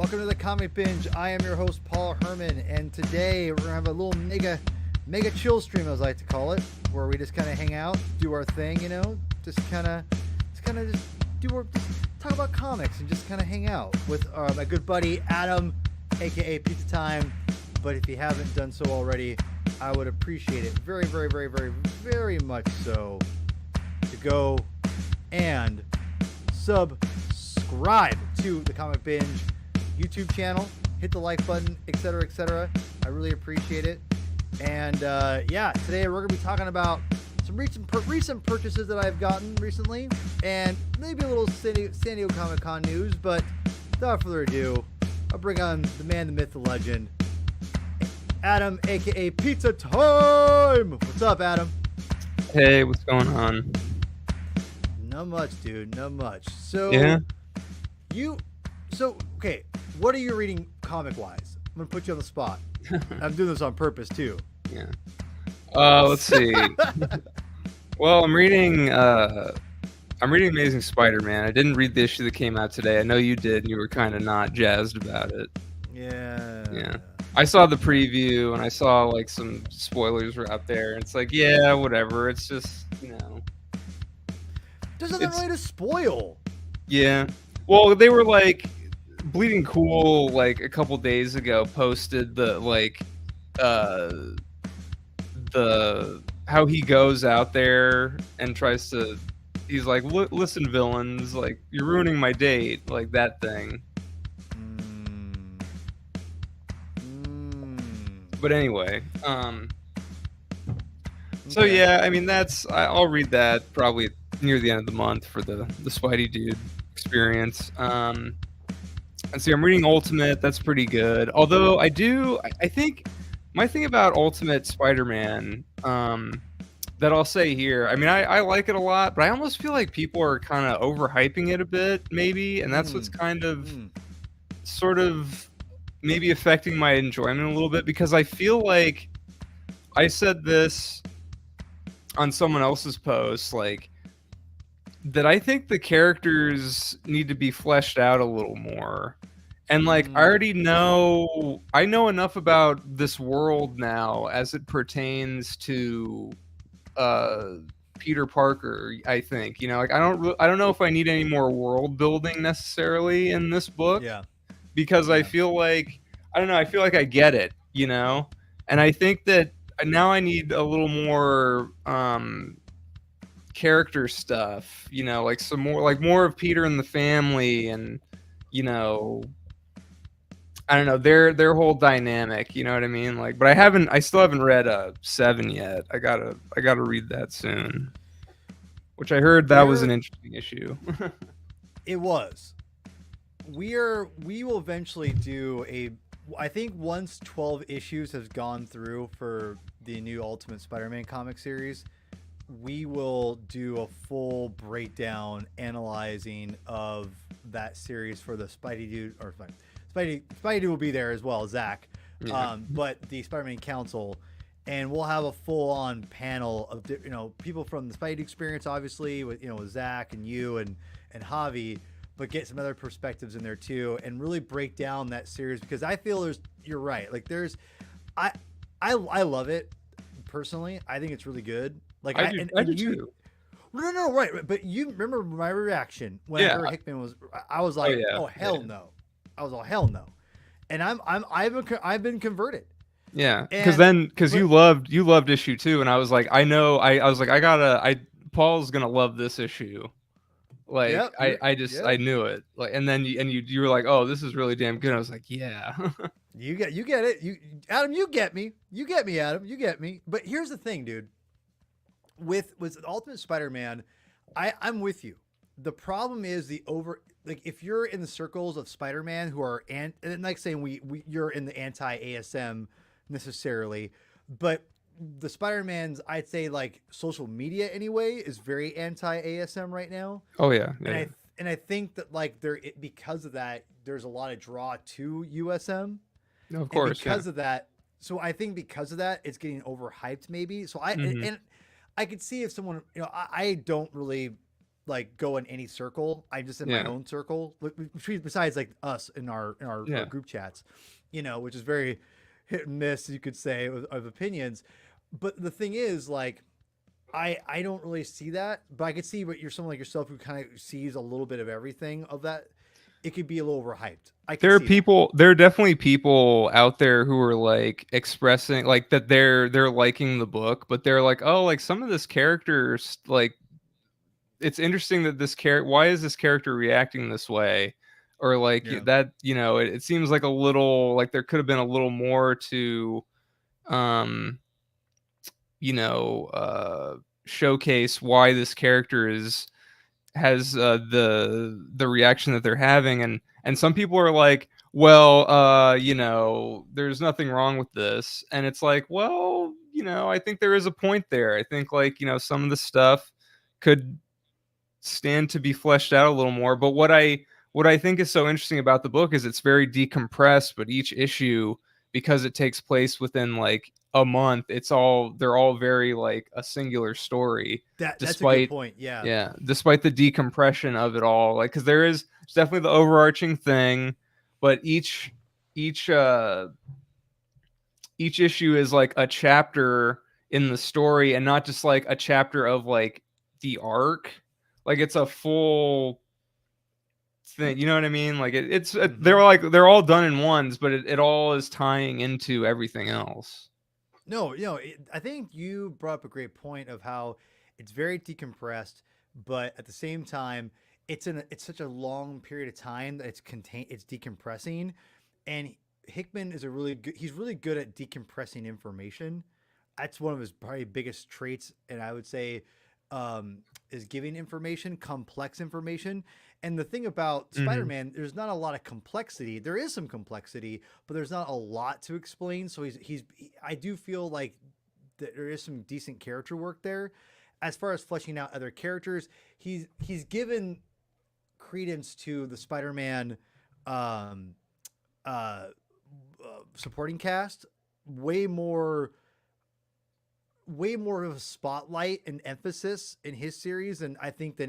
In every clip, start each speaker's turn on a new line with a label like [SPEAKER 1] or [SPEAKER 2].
[SPEAKER 1] Welcome to the Comic Binge. I am your host, Paul Herman, and today we're gonna have a little mega chill stream, as I like to call it, where we just kind of hang out, do our thing, just talk about comics and just kind of hang out with my good buddy Adam, aka Pizza Time. But if you haven't done so already, I would appreciate it very, very, very, very, very much so to go and subscribe to the Comic Binge YouTube channel, hit the like button, etc., etc. I really appreciate it. And today we're going to be talking about some recent purchases that I've gotten recently, and maybe a little San Diego Comic Con news. But without further ado, I'll bring on the man, the myth, the legend, Adam, aka Pizza Time. What's up, Adam?
[SPEAKER 2] Hey, what's going on?
[SPEAKER 1] Not much, dude. Not much. So,
[SPEAKER 2] Yeah.
[SPEAKER 1] Okay, what are you reading comic-wise? I'm gonna put you on the spot. I'm doing this on purpose too.
[SPEAKER 2] Yeah. Let's see. Well, I'm reading Amazing Spider-Man. I didn't read the issue that came out today. I know you did, and you were kind of not jazzed about it.
[SPEAKER 1] Yeah.
[SPEAKER 2] Yeah. I saw the preview, and I saw like some spoilers were out there, and it's like, yeah, whatever. It's just,
[SPEAKER 1] There's nothing really to spoil.
[SPEAKER 2] Yeah. Well, they were like Bleeding Cool like a couple days ago posted the how he goes out there and tries to, he's like, listen, villains, like, you're ruining my date, like that thing. But anyway, so yeah, I mean, I'll read that probably near the end of the month for the Spidey Dude experience. And see, I'm reading Ultimate. That's pretty good. Although I think my thing about Ultimate Spider-Man, that I'll say here, I mean, I like it a lot, but I almost feel like people are kind of overhyping it a bit, maybe, and that's what's kind of sort of maybe affecting my enjoyment a little bit, because I feel like I said this on someone else's post, like, that I think the characters need to be fleshed out a little more. And like, I know enough about this world now as it pertains to Peter Parker, I think. Like, I don't know if I need any more world building necessarily in this book.
[SPEAKER 1] Yeah.
[SPEAKER 2] Because I feel like, I feel like I get it, And I think that now I need a little more character stuff, like some more of Peter and the family, and I don't know, their whole dynamic, you know what I mean? Like, but I still haven't read 7 yet. I gotta read that soon, which I heard that was an interesting issue.
[SPEAKER 1] It was. We will eventually do I think once 12 issues has gone through for the new Ultimate Spider-Man comic series, we will do a full breakdown analyzing of that series for the Spidey Dude, or Spidey Dude will be there as well, Zach.
[SPEAKER 2] Yeah.
[SPEAKER 1] But the Spider-Man Council, and we'll have a full-on panel of people from the Spidey experience, obviously, with Zach and you and Javi, but get some other perspectives in there too, and really break down that series, because I feel you're right. Like, I love it personally. I think it's really good. Like, I do too. No, right. But you remember my reaction when I heard Hickman was. I was like, oh hell no. I was all hell no, and I've been converted.
[SPEAKER 2] Yeah, because you loved issue 2, and I was like, I was like, Paul's gonna love this issue. Like, I knew it. Like, and then you were like, oh, this is really damn good. And I was like, yeah.
[SPEAKER 1] You get it. Adam, you get me, Adam, you get me. But here's the thing, dude. With Ultimate Spider-Man, I'm with you. The problem is if you're in the circles of Spider-Man who are and like saying you're in the anti-ASM necessarily, but the Spider-Man's, I'd say, like, social media anyway is very anti-ASM right now.
[SPEAKER 2] Oh yeah.
[SPEAKER 1] And I think that, like, because of that, there's a lot of draw to USM.
[SPEAKER 2] No, of course.
[SPEAKER 1] And because of that, so I think because of that, it's getting overhyped maybe. So and I could see if someone, I don't really like go in any circle. I'm just in my
[SPEAKER 2] Yeah.
[SPEAKER 1] own circle, besides like us in our
[SPEAKER 2] Yeah.
[SPEAKER 1] group chats, which is very hit and miss, you could say, of opinions. But the thing is, like, I don't really see that, but I could see what you're someone like yourself who kind of sees a little bit of everything of that. It could be a little overhyped. I could see that.
[SPEAKER 2] There are definitely people out there who are like expressing like that they're liking the book, but they're like, oh, like some of this characters, like it's interesting that this character, why is this character reacting this way? Or like
[SPEAKER 1] Yeah.
[SPEAKER 2] that, it seems like a little like there could have been a little more to um you know, showcase why this character has the reaction that they're having, and some people are like, well, there's nothing wrong with this, and it's like, well, I think there is a point there. I think, like, some of the stuff could stand to be fleshed out a little more. But what I think is so interesting about the book is it's very decompressed, but each issue, because it takes place within like a month, they're all very like a singular story,
[SPEAKER 1] That's a good
[SPEAKER 2] despite
[SPEAKER 1] point. Yeah.
[SPEAKER 2] yeah, despite the decompression of it all. Like, because there's definitely the overarching thing, but each issue is like a chapter in the story, and not just like a chapter of like the arc. Like, it's a full thing. You know what I mean? Like, they're all done in ones, but it all is tying into everything else.
[SPEAKER 1] No, I think you brought up a great point of how it's very decompressed, but at the same time, it's such a long period of time that it's decompressing, and Hickman is he's really good at decompressing information. That's one of his probably biggest traits, and I would say is giving information, complex information. And the thing about
[SPEAKER 2] Mm-hmm.
[SPEAKER 1] Spider-Man, there's not a lot of complexity. There is some complexity, but there's not a lot to explain. So I do feel like that there is some decent character work there. As far as fleshing out other characters, he's given credence to the Spider-Man um, uh, supporting cast way more of a spotlight and emphasis in his series than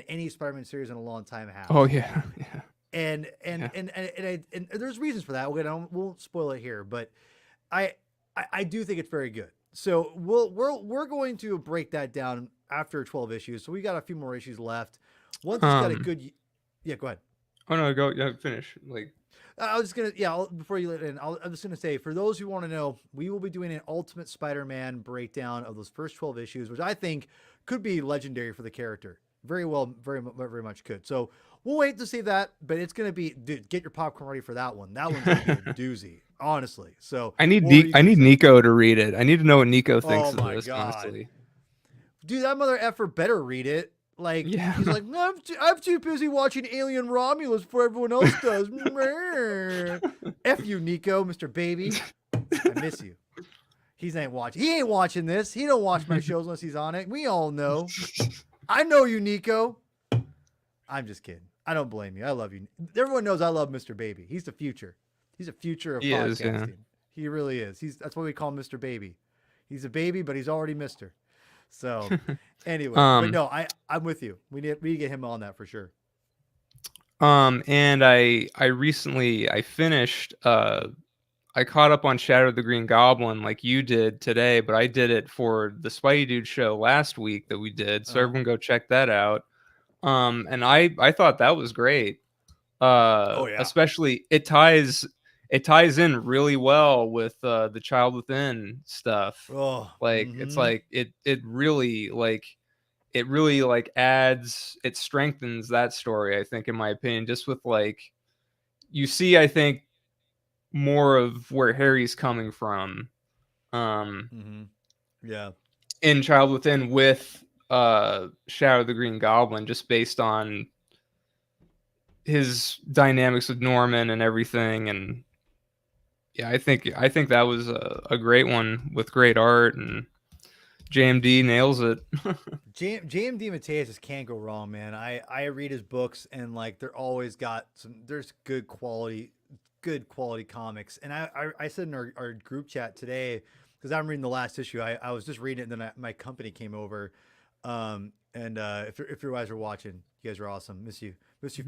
[SPEAKER 1] any Spider-Man series in a long time has.
[SPEAKER 2] Oh yeah, yeah,
[SPEAKER 1] And there's reasons for that. Won't spoil it here, but I do think it's very good. So we're going to break that down after 12 issues. So we got a few more issues left. Once it's got a good, yeah, go ahead.
[SPEAKER 2] Oh no, go, yeah, finish. Like,
[SPEAKER 1] I was just gonna, before you let in, I'm just gonna say, for those who want to know, we will be doing an Ultimate Spider-Man breakdown of those first 12 issues, which I think could be legendary for the character. Very well, very much could. So we'll wait to see that, but it's gonna be, dude, get your popcorn ready for that one. That one's gonna be a doozy, honestly. So
[SPEAKER 2] I need Nico to read it. I need to know what Nico thinks
[SPEAKER 1] oh
[SPEAKER 2] of
[SPEAKER 1] my
[SPEAKER 2] this.
[SPEAKER 1] god,
[SPEAKER 2] Honestly,
[SPEAKER 1] dude, that mother effer better read it. Like,
[SPEAKER 2] yeah.
[SPEAKER 1] he's like, no, I'm too busy watching Alien Romulus before everyone else does. F you, Nico, Mr. Baby. I miss you. He ain't watching this. He don't watch my shows unless he's on it. We all know. I know you, Nico. I'm just kidding. I don't blame you. I love you. Everyone knows I love Mr. Baby. He's the future. He's the future of podcasting.
[SPEAKER 2] Is, yeah.
[SPEAKER 1] He really is. That's why we call him Mr. Baby. He's a baby, but he's already Mr. So anyway, but no, I'm with you. We need to get him on that for sure.
[SPEAKER 2] And I recently finished I caught up on Shadow of the Green Goblin like you did today, but I did it for the Spidey Dude show last week that we did. So everyone go check that out. And I thought that was great.
[SPEAKER 1] Oh yeah.
[SPEAKER 2] Especially it ties in really well with the Child Within stuff.
[SPEAKER 1] Oh,
[SPEAKER 2] like it's like it really like adds, it strengthens that story, I think, in my opinion, just with like you see, I think, more of where Harry's coming from
[SPEAKER 1] yeah,
[SPEAKER 2] in Child Within with Shadow of the Green Goblin, just based on his dynamics with Norman and everything. And yeah, I think that was a great one with great art, and JMD nails it.
[SPEAKER 1] JMD Mateus just can't go wrong, man. I read his books, and like they're always got there's good quality comics. And I said in our group chat today, because I'm reading the last issue, I was just reading it, and then my company came over. And if you guys are watching, you guys are awesome. Miss you,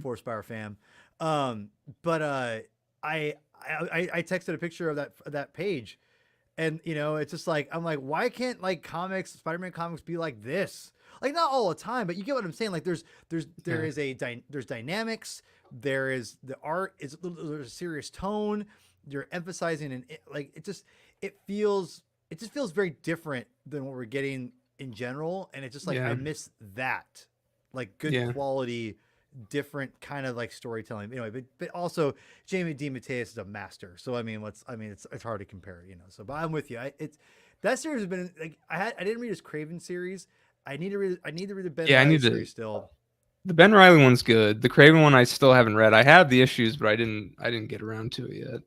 [SPEAKER 1] Forest Fire fam. Um, but I texted a picture of that page, and it's just like I'm like, why can't like comics, Spider-Man comics, be like this? Like not all the time, but you get what I'm saying. Like there is there's dynamics. There is the art. There's a serious tone. You're emphasizing and like it just feels very different than what we're getting in general, and it's just like I miss that, like good quality, different kind of like storytelling. Anyway, but also Jamie DeMatteis is a master. So I mean, it's hard to compare, So, but I'm with you. That series has been like I didn't read his Craven series. I need to read the Ben Riley series still.
[SPEAKER 2] The Ben Riley one's good. The Craven one I still haven't read. I have the issues, but I didn't get around to it yet.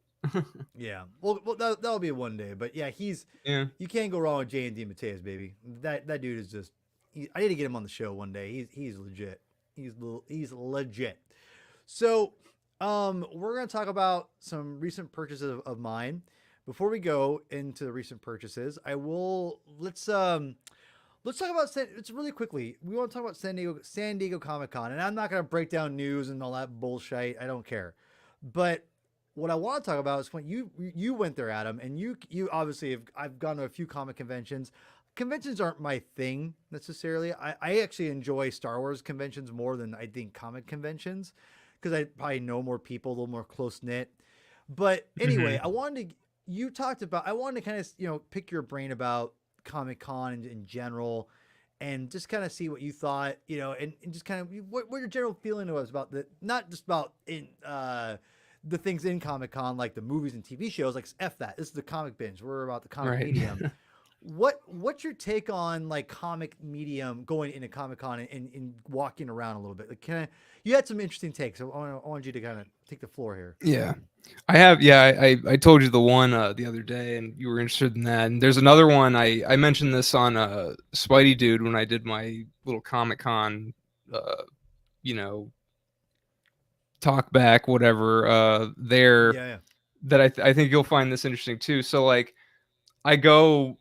[SPEAKER 1] Yeah, well, that'll be one day. But yeah, you can't go wrong with Jay and DeMatteis, baby. That dude is just. I need to get him on the show one day. He's legit. He's legit. So, we're gonna talk about some recent purchases of mine. Before we go into the recent purchases, let's talk about it's really quickly. We want to talk about San Diego Comic-Con, and I'm not gonna break down news and all that bullshit. I don't care, but what I want to talk about is when you went there, Adam, and you obviously I've gone to a few comic conventions. Conventions aren't my thing necessarily. I actually enjoy Star Wars conventions more than I think comic conventions because I probably know more people, a little more close knit. But anyway, I wanted to kind of pick your brain about Comic Con in general, and just kind of see what you thought, and just kind of what your general feeling was about not just about the things in Comic Con, like the movies and TV shows, like F that. This is the comic binge. We're about the comic medium. What's your take on like comic medium going into Comic Con and walking around a little bit? Like, you had some interesting takes. So I want you to kind of take the floor here.
[SPEAKER 2] Yeah, I have. Yeah, I told you the one the other day, and you were interested in that. And there's another one. I mentioned this on Spidey Dude when I did my little Comic Con, talk back, whatever. There, that I think you'll find this interesting too. So like, I go.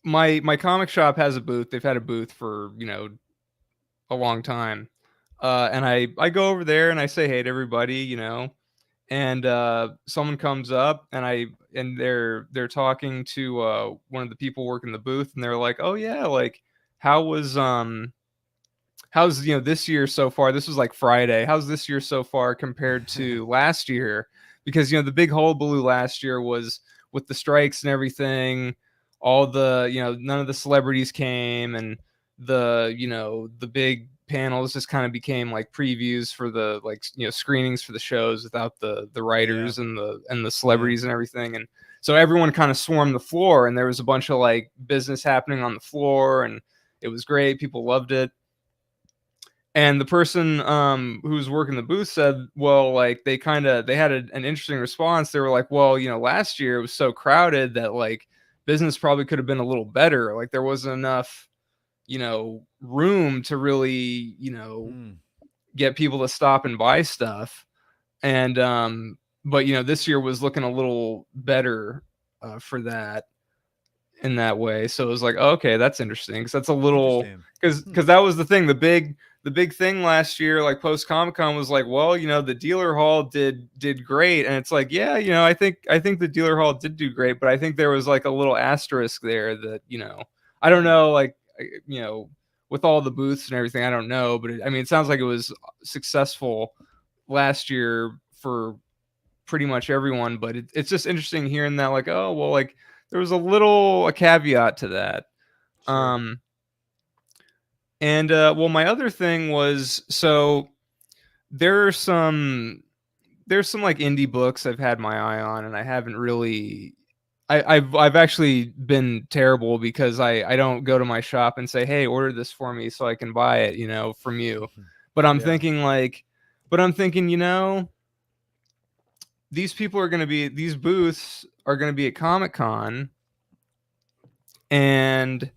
[SPEAKER 2] My comic shop has a booth. They've had a booth for a long time. And I go over there and I say hey to everybody, and someone comes up and they're talking to one of the people working the booth, and they're like, oh yeah, like how's this year so far? This was like Friday. How's this year so far compared to last year? Because the big hullabaloo last year was with the strikes and everything. All the none of the celebrities came, and the big panels just kind of became like previews for the screenings for the shows without the writers and the celebrities and everything. And so everyone kind of swarmed the floor, and there was a bunch of like business happening on the floor, and it was great. People loved it. And the person who was working the booth said, well, like they had an interesting response. They were like, well, last year it was so crowded that like business probably could have been a little better. Like there wasn't enough room to really, get people to stop and buy stuff. And, but, this year was looking a little better for that in that way. So it was like, oh, okay, that's interesting. Cause that's a little, cause that was the thing, the big thing last year, like post Comic-Con was like, well, the dealer hall did great. And it's like, yeah, I think the dealer hall did do great, but I think there was like a little asterisk there that, I don't know, like, with all the booths and everything, I don't know, but it sounds like it was successful last year for pretty much everyone, but it's just interesting hearing that, like, oh, well, like there was a caveat to that. Sure. And well, my other thing was, so there's some like indie books I've had my eye on, and I haven't really. I've actually been terrible because I don't go to my shop and say, hey, order this for me so I can buy it, from you. But I'm thinking these booths are going to be at Comic-Con, and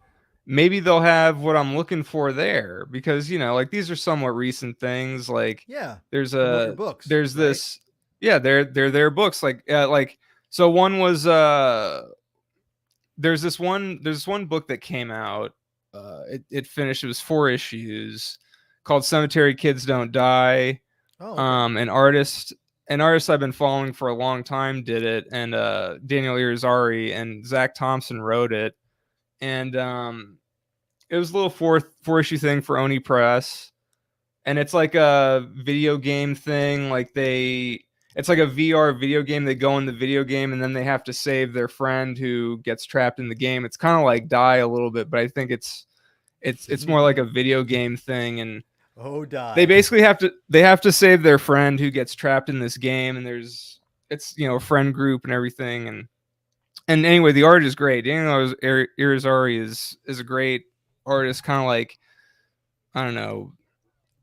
[SPEAKER 2] maybe they'll have what I'm looking for there, because like these are somewhat recent things. Like there's
[SPEAKER 1] books,
[SPEAKER 2] this they're their books, like so one was there's this one book that came out. It finished. It was 4 issues, called Cemetery Kids Don't Die.
[SPEAKER 1] Oh, okay.
[SPEAKER 2] An artist I've been following for a long time did it, and Daniel Irizarry and Zach Thompson wrote it, and it was a little four issue thing for Oni Press, and it's like a video game thing. It's like a VR video game. They go in the video game and then they have to save their friend who gets trapped in the game. It's kind of like Die a little bit, but I think it's more like a video game thing. And
[SPEAKER 1] Oh, die.
[SPEAKER 2] they basically have to save their friend who gets trapped in this game. And it's a friend group and everything. And anyway, the art is great. Daniel Irizarry is a great artist, kind of like, I don't know,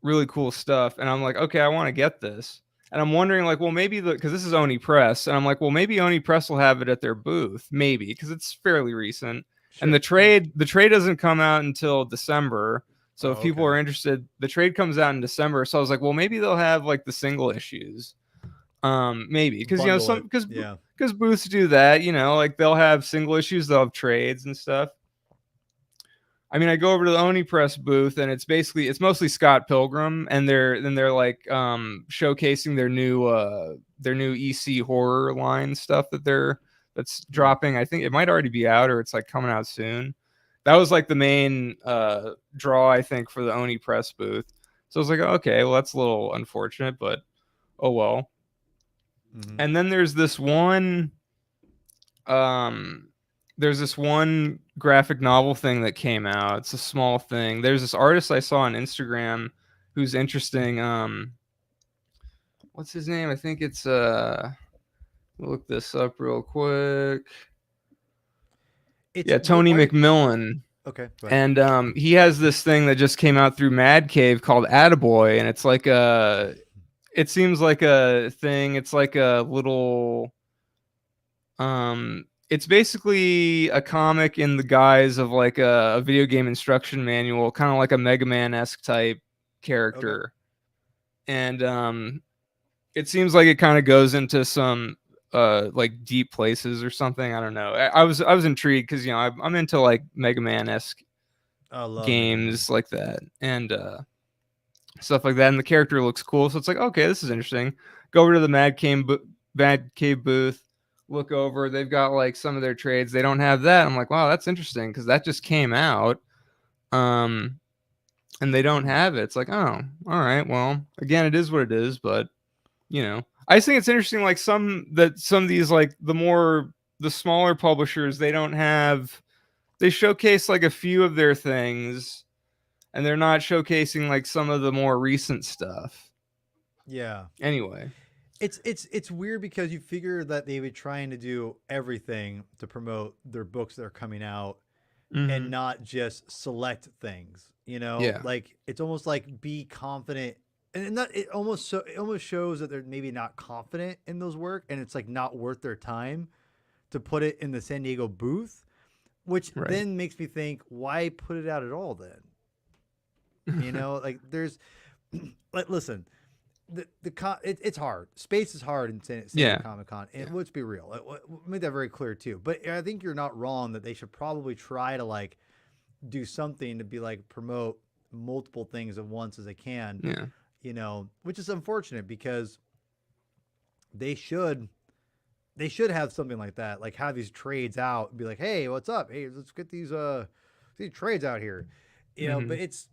[SPEAKER 2] really cool stuff. And I'm like, okay, I want to get this. And I'm wondering, like, well, maybe because this is Oni Press, and I'm like, well, maybe Oni Press will have it at their booth, maybe, because it's fairly recent.
[SPEAKER 1] Sure.
[SPEAKER 2] And the trade doesn't come out until December. So if people
[SPEAKER 1] okay.
[SPEAKER 2] are interested, the trade comes out in December. So I was like, well, maybe they'll have like the single issues, maybe, because
[SPEAKER 1] Bundle it.
[SPEAKER 2] because booths do that, like they'll have single issues, they'll have trades and stuff. I mean, I go over to the Oni Press booth, and it's mostly Scott Pilgrim, and they're like showcasing their new EC horror line stuff that's dropping. I think it might already be out, or it's like coming out soon. That was like the main draw, I think, for the Oni Press booth. So I was like, okay, well, that's a little unfortunate, but oh well.
[SPEAKER 1] Mm-hmm.
[SPEAKER 2] And then there's this one graphic novel thing that came out. It's a small thing. There's this artist I saw on Instagram who's interesting. What's his name? I think it's we'll look this up real quick. Tony McMillan.
[SPEAKER 1] Okay.
[SPEAKER 2] And he has this thing that just came out through Mad Cave called Attaboy, and it's like it seems like a thing. It's like a little it's basically a comic in the guise of like a video game instruction manual, kind of like a Mega Man-esque type character. Okay. And it seems like it kind of goes into some like deep places or something. I don't know. I was intrigued because I'm into like Mega Man-esque games like that and stuff like that. And the character looks cool, so it's like, okay, this is interesting. Go over to the Mad Cave booth. Look over, they've got like some of their trades. They don't have that. I'm like, wow, that's interesting because that just came out, and they don't have it. It's like, oh, all right, well, again, it is what it is. But I just think it's interesting. Like some of these, like the smaller publishers, they don't have. They showcase like a few of their things, and they're not showcasing like some of the more recent stuff.
[SPEAKER 1] Yeah.
[SPEAKER 2] Anyway.
[SPEAKER 1] It's weird because you figure that they would trying to do everything to promote their books that are coming out, mm-hmm. and not just select things.
[SPEAKER 2] Yeah.
[SPEAKER 1] Like it's almost like be confident, and it almost shows that they're maybe not confident in those work, and it's like not worth their time to put it in the San Diego booth, which then makes me think, why put it out at all then? Like there's like listen. It's hard. Space is hard in San Diego Comic-Con. And let's be real. Make that very clear too. But I think you're not wrong that they should probably try to like do something to be like promote multiple things at once as they can. Yeah. Which is unfortunate because they should have something like that. Like have these trades out and be like, hey, what's up? Hey, let's get these trades out here.
[SPEAKER 2] Mm-hmm.
[SPEAKER 1] But it's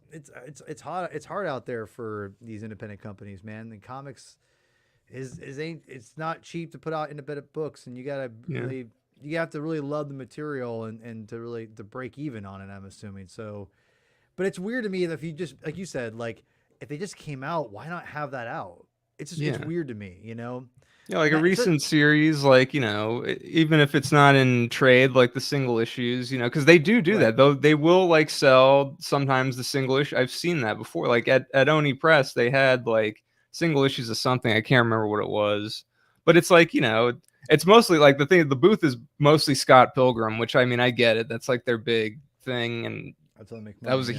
[SPEAKER 1] hard. It's hard out there for these independent companies, man. The comics it's not cheap to put out independent books, and you gotta really you have to really love the material and to break even on it. I'm assuming so, but it's weird to me that if you just like you said, like if they just came out, why not have that out? It's just it's weird to me,
[SPEAKER 2] Yeah, like a recent series, like, even if it's not in trade, like the single issues, because they do that, though. They will, like, sell sometimes the single issue. I've seen that before. Like, at Oni Press, they had, like, single issues of something. I can't remember what it was. But it's like, it's mostly, like, the booth is mostly Scott Pilgrim, which, I mean, I get it. That's, like, their big thing. And that was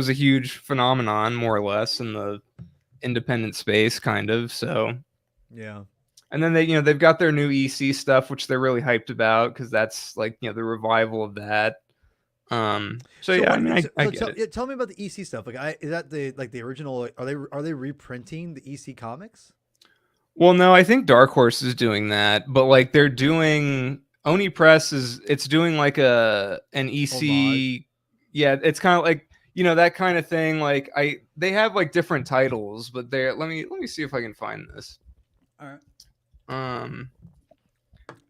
[SPEAKER 2] a huge phenomenon, more or less, in the independent space, kind of. So...
[SPEAKER 1] Yeah.
[SPEAKER 2] And then they've got their new EC stuff, which they're really hyped about because that's like, the revival of that. So yeah, I mean, I get it.
[SPEAKER 1] Tell me about the EC stuff. Is that the original? Are they reprinting the EC comics?
[SPEAKER 2] Well, no, I think Dark Horse is doing that, but like they're doing Oni Press it's doing like an
[SPEAKER 1] Homage.
[SPEAKER 2] EC. Yeah, it's kind of like, that kind of thing. Like they have like different titles, but they're let me see if I can find this.
[SPEAKER 1] All right.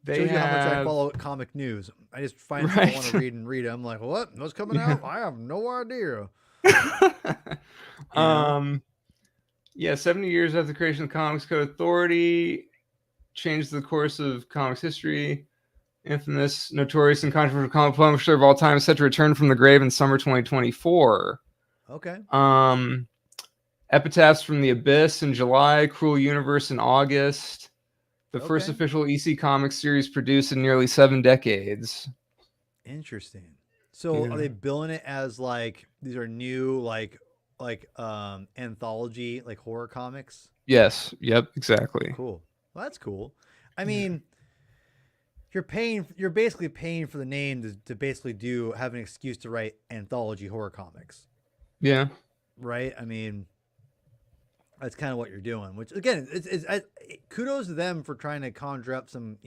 [SPEAKER 2] They
[SPEAKER 1] Shows you how much I
[SPEAKER 2] have
[SPEAKER 1] follow comic news. I just find something I want to read and read it. I'm like, what? What's coming out? I have no idea.
[SPEAKER 2] Yeah, 70 years after the creation of the Comics Code Authority, changed the course of comics history. Infamous, notorious, and controversial comic publisher of all time is set to return from the grave in summer 2024.
[SPEAKER 1] Okay.
[SPEAKER 2] Epitaphs from the Abyss in July, Cruel Universe in August. The first official EC Comics series produced in nearly 7 decades.
[SPEAKER 1] Interesting. So are they billing it as like these are new like anthology like horror comics?
[SPEAKER 2] Yes. Yep. Exactly.
[SPEAKER 1] Cool. Well, that's cool. I mean, you're basically paying for the name to basically have an excuse to write anthology horror comics.
[SPEAKER 2] Yeah.
[SPEAKER 1] Right. I mean, that's kind of what you're doing. Which again, it's kudos to them for trying to conjure up some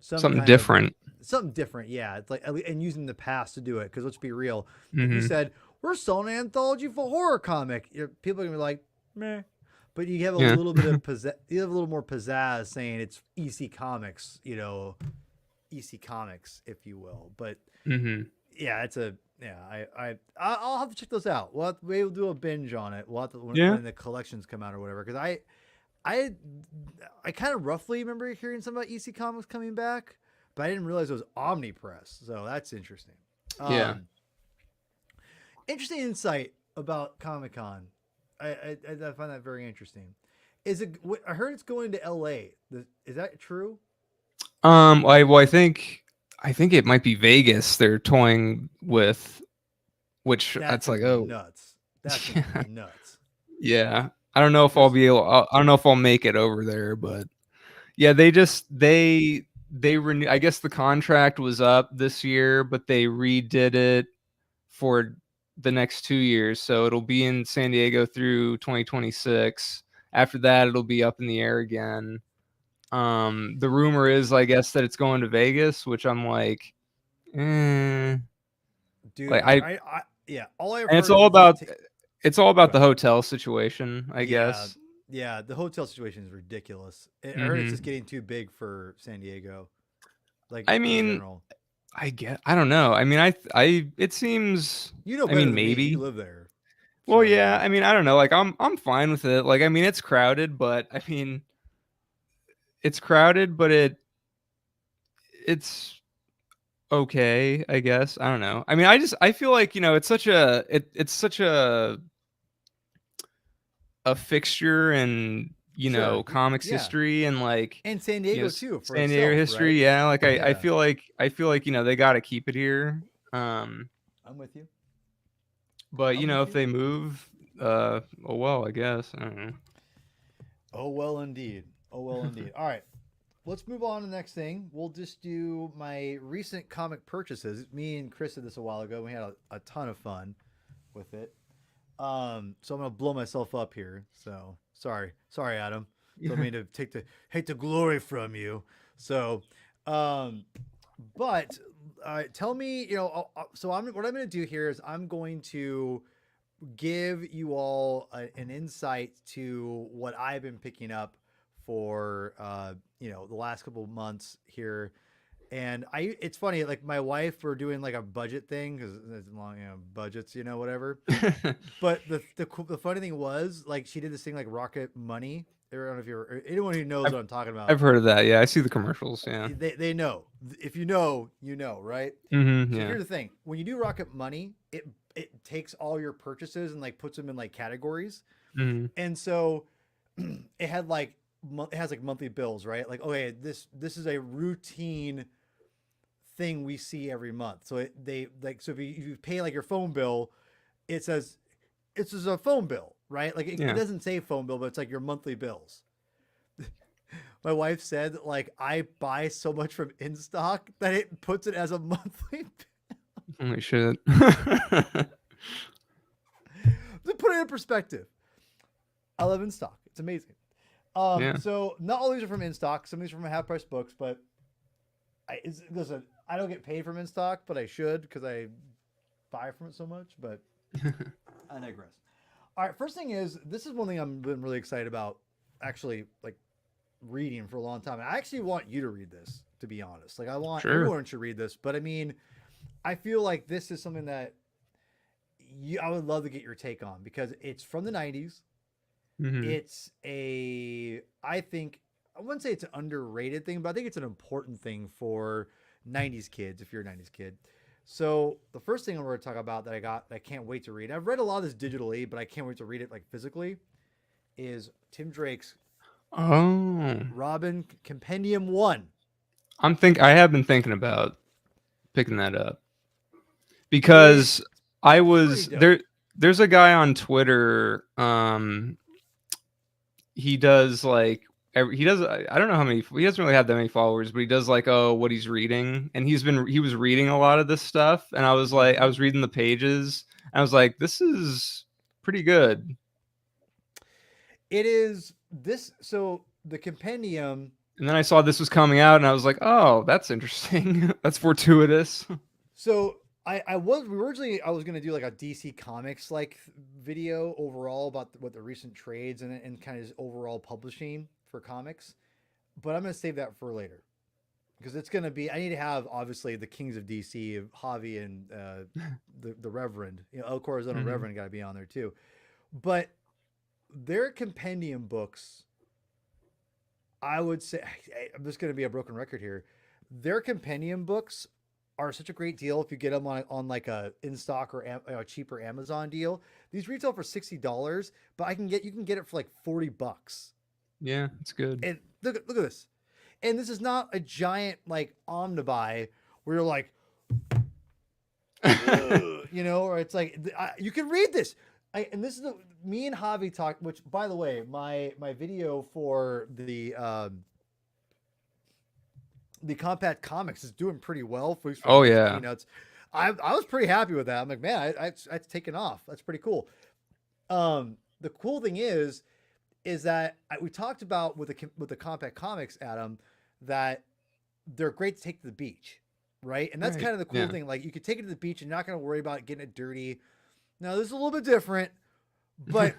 [SPEAKER 2] something different.
[SPEAKER 1] Something different, yeah. It's like and using the past to do it. Because let's be real, if you said we're selling an anthology for horror comic, people are gonna be like, meh. But you have a little bit of you have a little more pizzazz saying it's EC Comics, EC Comics, if you will. But yeah, I'll have to check those out. We'll do a binge on it. We'll have to when the collections come out or whatever. Because I kind of roughly remember hearing something about EC Comics coming back, but I didn't realize it was Omnipress. So that's interesting. Interesting insight about Comic-Con. I find that very interesting. I heard it's going to LA. Is that true?
[SPEAKER 2] I think it might be Vegas they're toying with, which that's like, oh,
[SPEAKER 1] nuts. That's nuts.
[SPEAKER 2] Yeah. I don't know if I'll be able. I don't know if I'll make it over there, but yeah, they renew. I guess the contract was up this year, but they redid it for the next 2 years, so it'll be in San Diego through 2026. After that, it'll be up in the air again. The rumor is, I guess, that it's going to Vegas, which I'm like,
[SPEAKER 1] dude.
[SPEAKER 2] Like
[SPEAKER 1] yeah. All I've
[SPEAKER 2] heard it's all about the hotel situation, I guess.
[SPEAKER 1] Yeah, the hotel situation is ridiculous. I heard it's just getting too big for San Diego. Like,
[SPEAKER 2] I mean, I don't know. I mean, it seems.
[SPEAKER 1] Better
[SPEAKER 2] I mean,
[SPEAKER 1] than
[SPEAKER 2] maybe
[SPEAKER 1] me. You live there.
[SPEAKER 2] Well, so, yeah. I mean, I don't know. Like, I'm fine with it. Like, I mean, it's crowded, but I mean, it's crowded, but it's okay, I guess. I don't know. I mean, I feel like, it's such a fixture in comics history and like
[SPEAKER 1] and San Diego too for
[SPEAKER 2] San Diego history, right? Yeah. Like I feel like they got to keep it here.
[SPEAKER 1] I'm with you.
[SPEAKER 2] But if they move, oh well, I guess. I don't know.
[SPEAKER 1] Oh well, indeed. All right. Let's move on to the next thing. We'll just do my recent comic purchases. Me and Chris did this a while ago. We had a ton of fun with it. So I'm gonna blow myself up here. So sorry, Adam. Don't mean to take the glory from you. So, but tell me, so what I'm gonna do here is I'm going to give you all an insight to what I've been picking up for the last couple of months here. And it's funny, like my wife, we're doing like a budget thing because it's long, budgets, whatever. But the funny thing was, like, she did this thing like Rocket Money. I don't know if you're anyone who knows what I'm talking about.
[SPEAKER 2] I've heard of that. Yeah, I see the commercials. Yeah,
[SPEAKER 1] they know. If you know, right? So here's the thing: when you do Rocket Money, it takes all your purchases and like puts them in like categories. And so it has like monthly bills, right? Like, okay, this is a routine thing we see every month. So if you pay like your phone bill, it says it's just a phone bill, right? Like it doesn't say phone bill, but it's like your monthly bills. my wife said like I buy so much from InStock that it puts it as a monthly.
[SPEAKER 2] Holy shit.
[SPEAKER 1] To put it in perspective, I love InStock. It's amazing.
[SPEAKER 2] Yeah.
[SPEAKER 1] So not all these are from InStock. Some of these are from Half Price Books, but listen, I don't get paid from InStock, but I should because I buy from it so much. But I digress. All right, first thing is this is one thing I've been really excited about, actually, like reading for a long time. And I actually want you to read this, to be honest. Like I want
[SPEAKER 2] Sure.
[SPEAKER 1] everyone to read this, but I mean, I feel like this is something that I would love to get your take on because it's from the '90s.
[SPEAKER 2] Hmm.
[SPEAKER 1] It's I think, I wouldn't say it's an underrated thing, but I think it's an important thing for '90s kids if you're a '90s kid. So the first thing I'm going to talk about that I can't wait to read. I've read a lot of this digitally, but I can't wait to read it like physically. Is Tim Drake's
[SPEAKER 2] Oh.
[SPEAKER 1] Robin Compendium 1.
[SPEAKER 2] I have been thinking about picking that up
[SPEAKER 1] It's
[SPEAKER 2] because I
[SPEAKER 1] pretty
[SPEAKER 2] was
[SPEAKER 1] dope.
[SPEAKER 2] there's a guy on Twitter, he does like he does, I don't know how many, he doesn't really have that many followers, but he does like, oh, what he's reading, and he was reading a lot of this stuff, and I was like, I was reading the pages, and I was like, this is pretty good.
[SPEAKER 1] It is this. So the compendium.
[SPEAKER 2] And then I saw this was coming out, and I was like, oh, that's interesting. That's fortuitous.
[SPEAKER 1] So I was originally I was gonna do like a DC Comics like video overall about what the recent trades and kind of just overall publishing for comics, but I'm gonna save that for later because it's gonna be, I need to have obviously the Kings of DC, Javi and the Reverend, El Corazon
[SPEAKER 2] Hmm.
[SPEAKER 1] Reverend got to be on there too, but their compendium books, I would say, I'm just gonna be a broken record here. Their compendium books are such a great deal if you get them on like a in stock or a cheaper Amazon deal. These retail for $60, but you can get it for like $40.
[SPEAKER 2] Yeah, it's good.
[SPEAKER 1] And look at this. And this is not a giant like omnibuy where you're like, or it's like you can read this. And this is me and Javi talk. Which, by the way, my video for the compact comics is doing pretty well for
[SPEAKER 2] Oh
[SPEAKER 1] for
[SPEAKER 2] yeah.
[SPEAKER 1] peanuts. I was pretty happy with that. I'm like, man, it's taken off. That's pretty cool. The cool thing is that we talked about with the compact comics, Adam, that they're great to take to the beach, right? And that's
[SPEAKER 2] Right.
[SPEAKER 1] kind of the cool
[SPEAKER 2] Yeah.
[SPEAKER 1] thing. Like you could take it to the beach and you're not going to worry about getting it dirty. Now this is a little bit different, but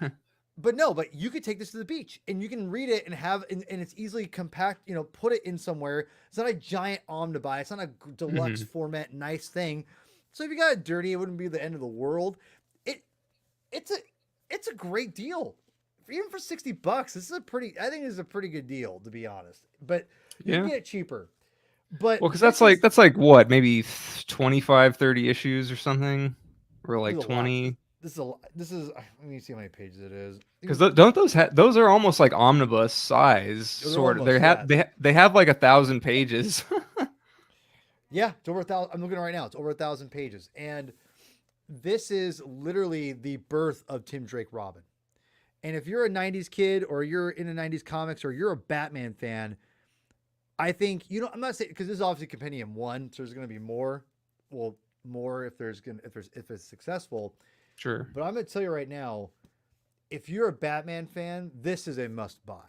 [SPEAKER 1] but you could take this to the beach and you can read it and and it's easily compact, put it in somewhere. It's not a giant omnibus. It's not a deluxe
[SPEAKER 2] Hmm.
[SPEAKER 1] format, nice thing. So if you got it dirty, it wouldn't be the end of the world. It, it's a great deal. Even for $60, I think this is a pretty good deal, to be honest. But you can
[SPEAKER 2] Yeah.
[SPEAKER 1] get it cheaper. But
[SPEAKER 2] Well, because
[SPEAKER 1] this
[SPEAKER 2] that's like what, maybe 25, 30 issues or something, or
[SPEAKER 1] is
[SPEAKER 2] like
[SPEAKER 1] a lot.
[SPEAKER 2] 20.
[SPEAKER 1] This is let me see how many pages it is.
[SPEAKER 2] Because don't those are almost like omnibus size,
[SPEAKER 1] They're
[SPEAKER 2] sort of.
[SPEAKER 1] almost, yeah.
[SPEAKER 2] They have like 1,000 pages.
[SPEAKER 1] Yeah, it's over 1,000. I'm looking right now. It's over 1,000 pages. And this is literally the birth of Tim Drake Robin. And if you're a '90s kid or you're into '90s comics or you're a Batman fan, I think I'm not saying, because this is obviously Compendium 1, so there's going to be more. Well, more if it's successful.
[SPEAKER 2] Sure.
[SPEAKER 1] But I'm going to tell you right now, if you're a Batman fan, this is a must buy,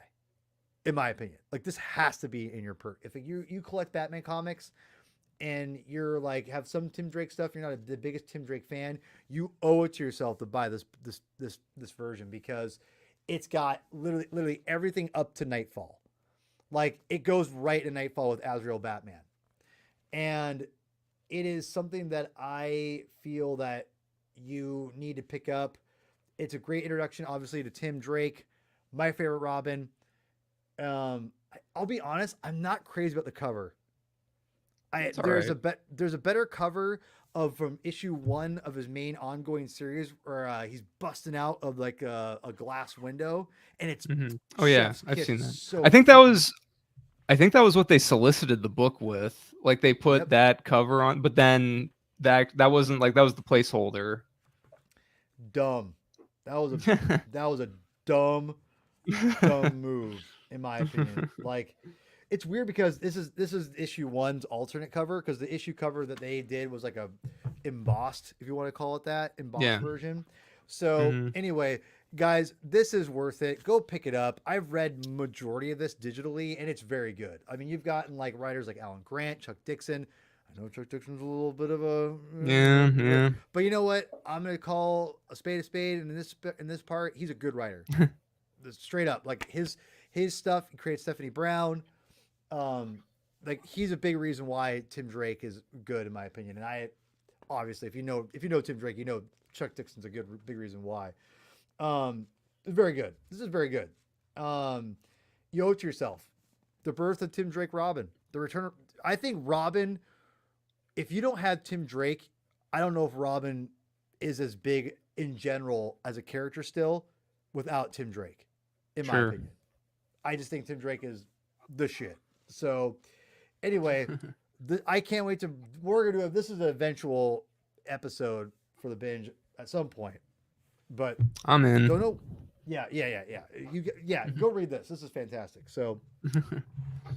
[SPEAKER 1] in my opinion. Like this has to be in your perk. If you collect Batman comics and you're like have some Tim Drake stuff, you're not the biggest Tim Drake fan, you owe it to yourself to buy this version because it's got literally everything up to Nightfall. Like it goes right to Nightfall with Azrael Batman. And it is something that I feel that you need to pick up. It's a great introduction, obviously, to Tim Drake, my favorite Robin. I'll be honest, I'm not crazy about the cover.
[SPEAKER 2] It's all
[SPEAKER 1] There's
[SPEAKER 2] right.
[SPEAKER 1] there's a better cover of from issue 1 of his main ongoing series where he's busting out of like a glass window, and it's
[SPEAKER 2] Hmm. Oh yeah,
[SPEAKER 1] chef's
[SPEAKER 2] I've
[SPEAKER 1] kiss
[SPEAKER 2] seen that.
[SPEAKER 1] so
[SPEAKER 2] I think that
[SPEAKER 1] freaking
[SPEAKER 2] was I think that was what they solicited the book with. Like they put
[SPEAKER 1] yep,
[SPEAKER 2] that cover on, but then that wasn't like, that was the placeholder.
[SPEAKER 1] dumb. That was a that was a dumb move. in my opinion. Like, it's weird because this is issue one's alternate cover, because the issue cover that they did was like a embossed, if you want to call it that, embossed
[SPEAKER 2] Yeah.
[SPEAKER 1] version. So
[SPEAKER 2] Hmm.
[SPEAKER 1] anyway, guys, this is worth it. Go pick it up. I've read majority of this digitally, and it's very good. I mean, you've gotten like writers like Alan Grant, Chuck Dixon. I know Chuck Dixon's a little bit of a,
[SPEAKER 2] Yeah, yeah.
[SPEAKER 1] but you know what? I'm gonna call a spade, and in this part, he's a good writer. Straight up, like his stuff. He creates Stephanie Brown. Um, like, he's a big reason why Tim Drake is good, in my opinion. And I obviously, if you know Tim Drake, you know Chuck Dixon's a good big reason why. It's very good. This is very good. Um, you owe it to yourself. The birth of Tim Drake Robin. The return. I think Robin. If you don't have Tim Drake, I don't know if Robin is as big in general as a character still without Tim Drake, in my
[SPEAKER 2] Sure.
[SPEAKER 1] opinion. I just think Tim Drake is the shit. So anyway, I can't wait to. We're gonna do. This is an eventual episode for the binge at some point, but
[SPEAKER 2] I'm in.
[SPEAKER 1] don't know. Yeah. Go read this. This is fantastic. So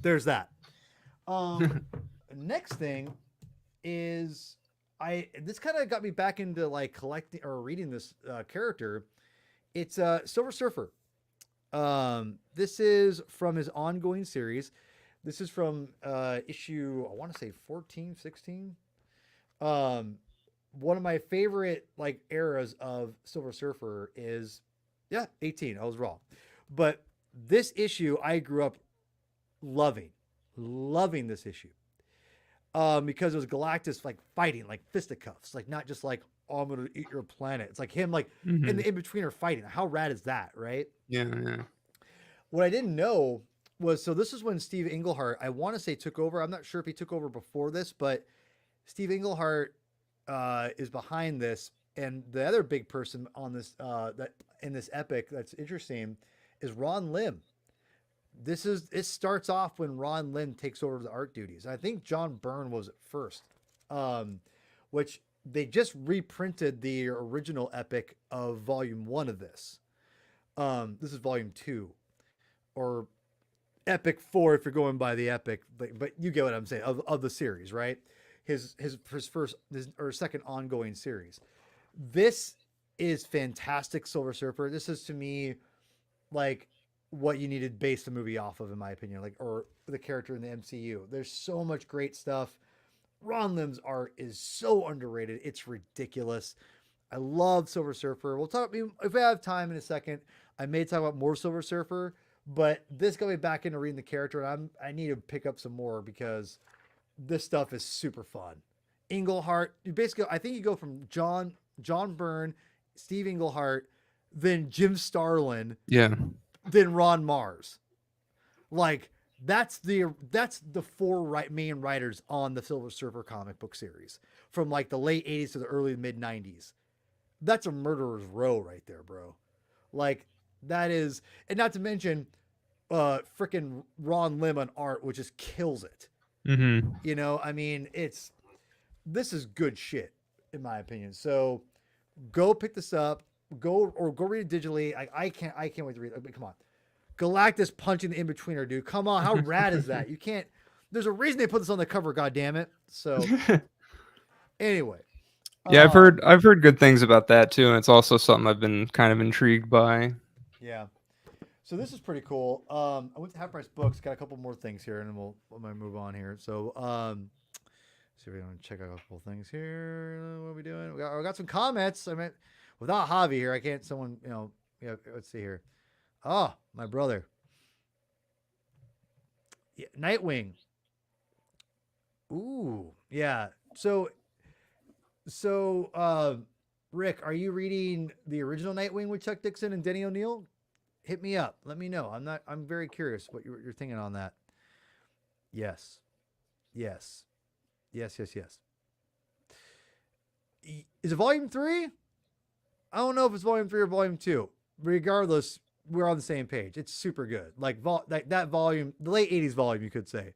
[SPEAKER 1] there's that. Next thing is this kind of got me back into like collecting or reading this character. It's Silver Surfer. This is from his ongoing series. This is from issue, I want to say 14, 16. One of my favorite like eras of Silver Surfer is 18. I was wrong. But this issue I grew up loving this issue. Because it was Galactus like fighting, like fisticuffs, like not just like, oh, I'm gonna eat your planet. It's like him like in the in-betweener fighting. How rad is that, right?
[SPEAKER 2] Yeah, yeah.
[SPEAKER 1] What I didn't know was, so this is when Steve Englehart, I want to say, took over. I'm not sure if he took over before this, but Steve Englehart is behind this. And the other big person on this that in this epic that's interesting is Ron Lim. It starts off when Ron Lim takes over the art duties. I think John Byrne was at first, which they just reprinted the original epic of volume 1 of this. This is volume 2, or epic 4 if you're going by the epic, but you get what I'm saying, of the series, right? His second ongoing series. This is fantastic, Silver Surfer. This is, to me, like what you needed to base the movie off of, in my opinion, like, or the character in the MCU. There's so much great stuff. Ron Lim's art is so underrated. It's ridiculous. I love Silver Surfer. We'll talk, if we have time in a second, I may talk about more Silver Surfer, but this got me back into reading the character, and I need to pick up some more because this stuff is super fun. Englehart, you basically, I think you go from John Byrne, Steve Englehart, then Jim Starlin,
[SPEAKER 2] Yeah.
[SPEAKER 1] then Ron Mars. Like, that's the four main writers on the Silver Surfer comic book series from like the late 80s to the early mid 90s. That's a murderer's row right there, bro. Like, that is, and not to mention freaking Ron Lim on art, which just kills it.
[SPEAKER 2] Mm-hmm.
[SPEAKER 1] You know, I mean, this is good shit, in my opinion. So go pick this up, go read it digitally. I can't wait to read it. Come on. Galactus punching the in-betweener, dude. Come on. How rad is that? You can't, there's a reason they put this on the cover, goddammit. So anyway.
[SPEAKER 2] Yeah, I've heard good things about that too, and it's also something I've been kind of intrigued by.
[SPEAKER 1] Yeah. So this is pretty cool. I went to Half Price Books, got a couple more things here, and then we'll move on here. So see if we want to check out a couple things here. What are we doing? We got some comments. I mean, without Javi here, I can't. Someone, yeah. Let's see here. Oh, my brother. Yeah, Nightwing. Ooh, yeah. So, Rick, are you reading the original Nightwing with Chuck Dixon and Denny O'Neil? Hit me up. Let me know. I'm very curious what you're thinking on that. Yes. Is it volume 3? I don't know if it's volume 3 or volume 2. Regardless, we're on the same page. It's super good. Like that volume, the late 80s volume, you could say.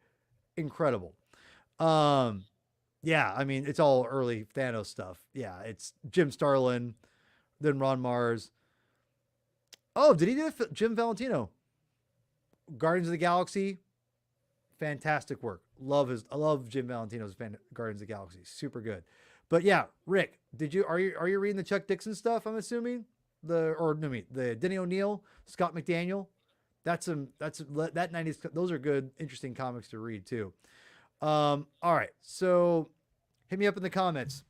[SPEAKER 1] Incredible. Yeah, I mean, it's all early Thanos stuff. Yeah, it's Jim Starlin, then Ron Mars. Oh, did he do Jim Valentino? Guardians of the Galaxy, fantastic work. I love Jim Valentino's Guardians of the Galaxy. Super good. But yeah, Rick, are you reading the Chuck Dixon stuff? I'm assuming the Denny O'Neil, Scott McDaniel. That 90s. Those are good, interesting comics to read too. All right, so hit me up in the comments.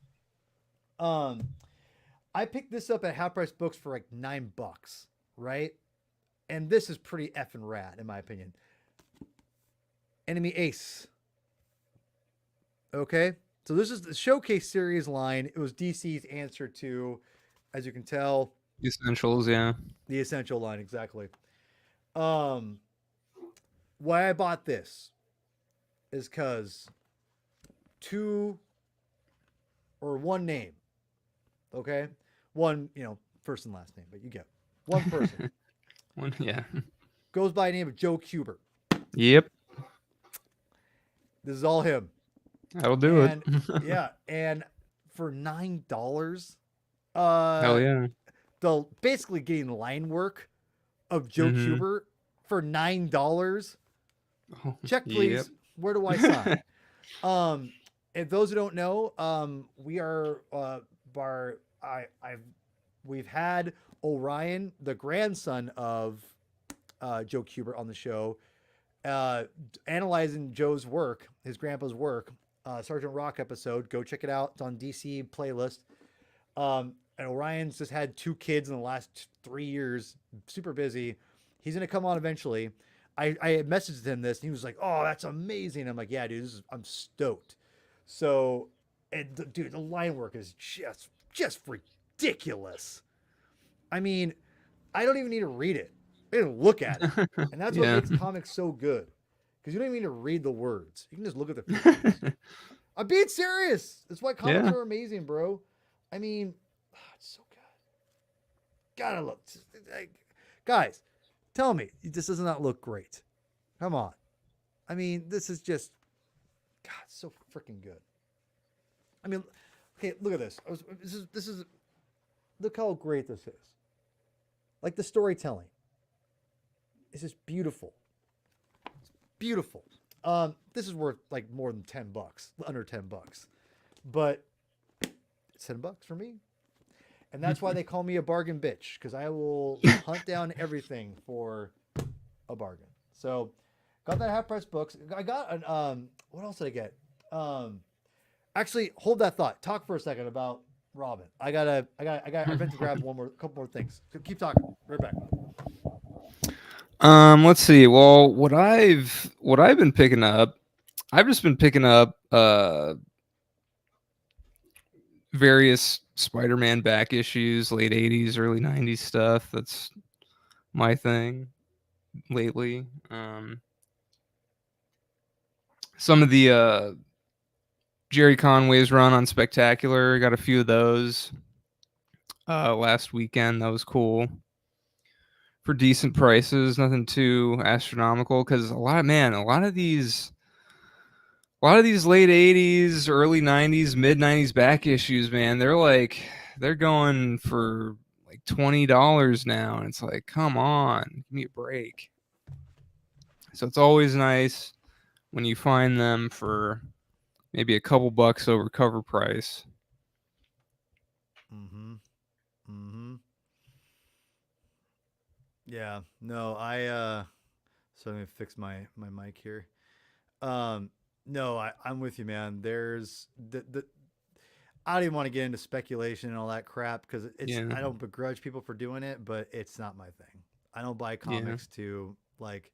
[SPEAKER 1] I picked this up at Half Price Books for like $9, right? And this is pretty effing rad, in my opinion. Enemy Ace. Okay, so this is the Showcase series line. It was DC's answer to, as you can tell,
[SPEAKER 2] The Essentials, yeah.
[SPEAKER 1] The Essential line, exactly. Why I bought this is because one name. Okay? One, first and last name, but you get one person.
[SPEAKER 2] Yeah.
[SPEAKER 1] Goes by the name of Joe Kubert.
[SPEAKER 2] Yep.
[SPEAKER 1] This is all him.
[SPEAKER 2] That'll do it.
[SPEAKER 1] Yeah, and for $9,
[SPEAKER 2] hell yeah.
[SPEAKER 1] They'll basically getting line work of Joe Kubert for $9. Check, please.
[SPEAKER 2] Yep.
[SPEAKER 1] Where do I sign? And those who don't know, we are we've had Orion, the grandson of Joe Kubert, on the show, analyzing Joe's work, his grandpa's work. Sergeant Rock episode. Go check it out. It's on DC playlist. And Orion's just had 2 kids in the last 3 years. Super busy. He's gonna come on eventually. I had messaged him this, and he was like, "Oh, that's amazing." I'm like, "Yeah, dude, I'm stoked." So, dude, the line work is just ridiculous. I mean, I don't even need to read it. I didn't look at it, and that's what makes comics so good. Because you don't even need to read the words. You can just look at the pictures. I'm being serious. That's why comics are amazing, bro. I mean, it's so good. Gotta look. Guys, tell me, this does not look great. Come on. I mean, this is just, God, so freaking good. I mean, okay, look at this. This is, look how great this is. Like the storytelling. It's just beautiful. Beautiful. This is worth like more than $10, under $10, but it's $10 for me, and that's why they call me a bargain bitch, because I will hunt down everything for a bargain. So, got that Half Price Books. I got an what else did I get? Actually, hold that thought. Talk for a second about Robin. I meant to grab a couple more things. So keep talking. Right back.
[SPEAKER 2] Let's see. Well, what I've been picking up, I've just been picking up various Spider-Man back issues, late 80s, early 90s stuff. That's my thing lately. Some of the Jerry Conway's run on Spectacular, got a few of those last weekend. That was cool. For decent prices, nothing too astronomical, because a lot of these late 80s, early 90s, mid 90s back issues, man, they're going for like $20 now, and it's like, come on, give me a break. So it's always nice when you find them for maybe a couple bucks over cover price.
[SPEAKER 1] Yeah, no, so I'm gonna fix my mic here. No, I'm with you, man. There's I don't even want to get into speculation and all that crap, because I don't begrudge people for doing it, but it's not my thing. I don't buy comics to like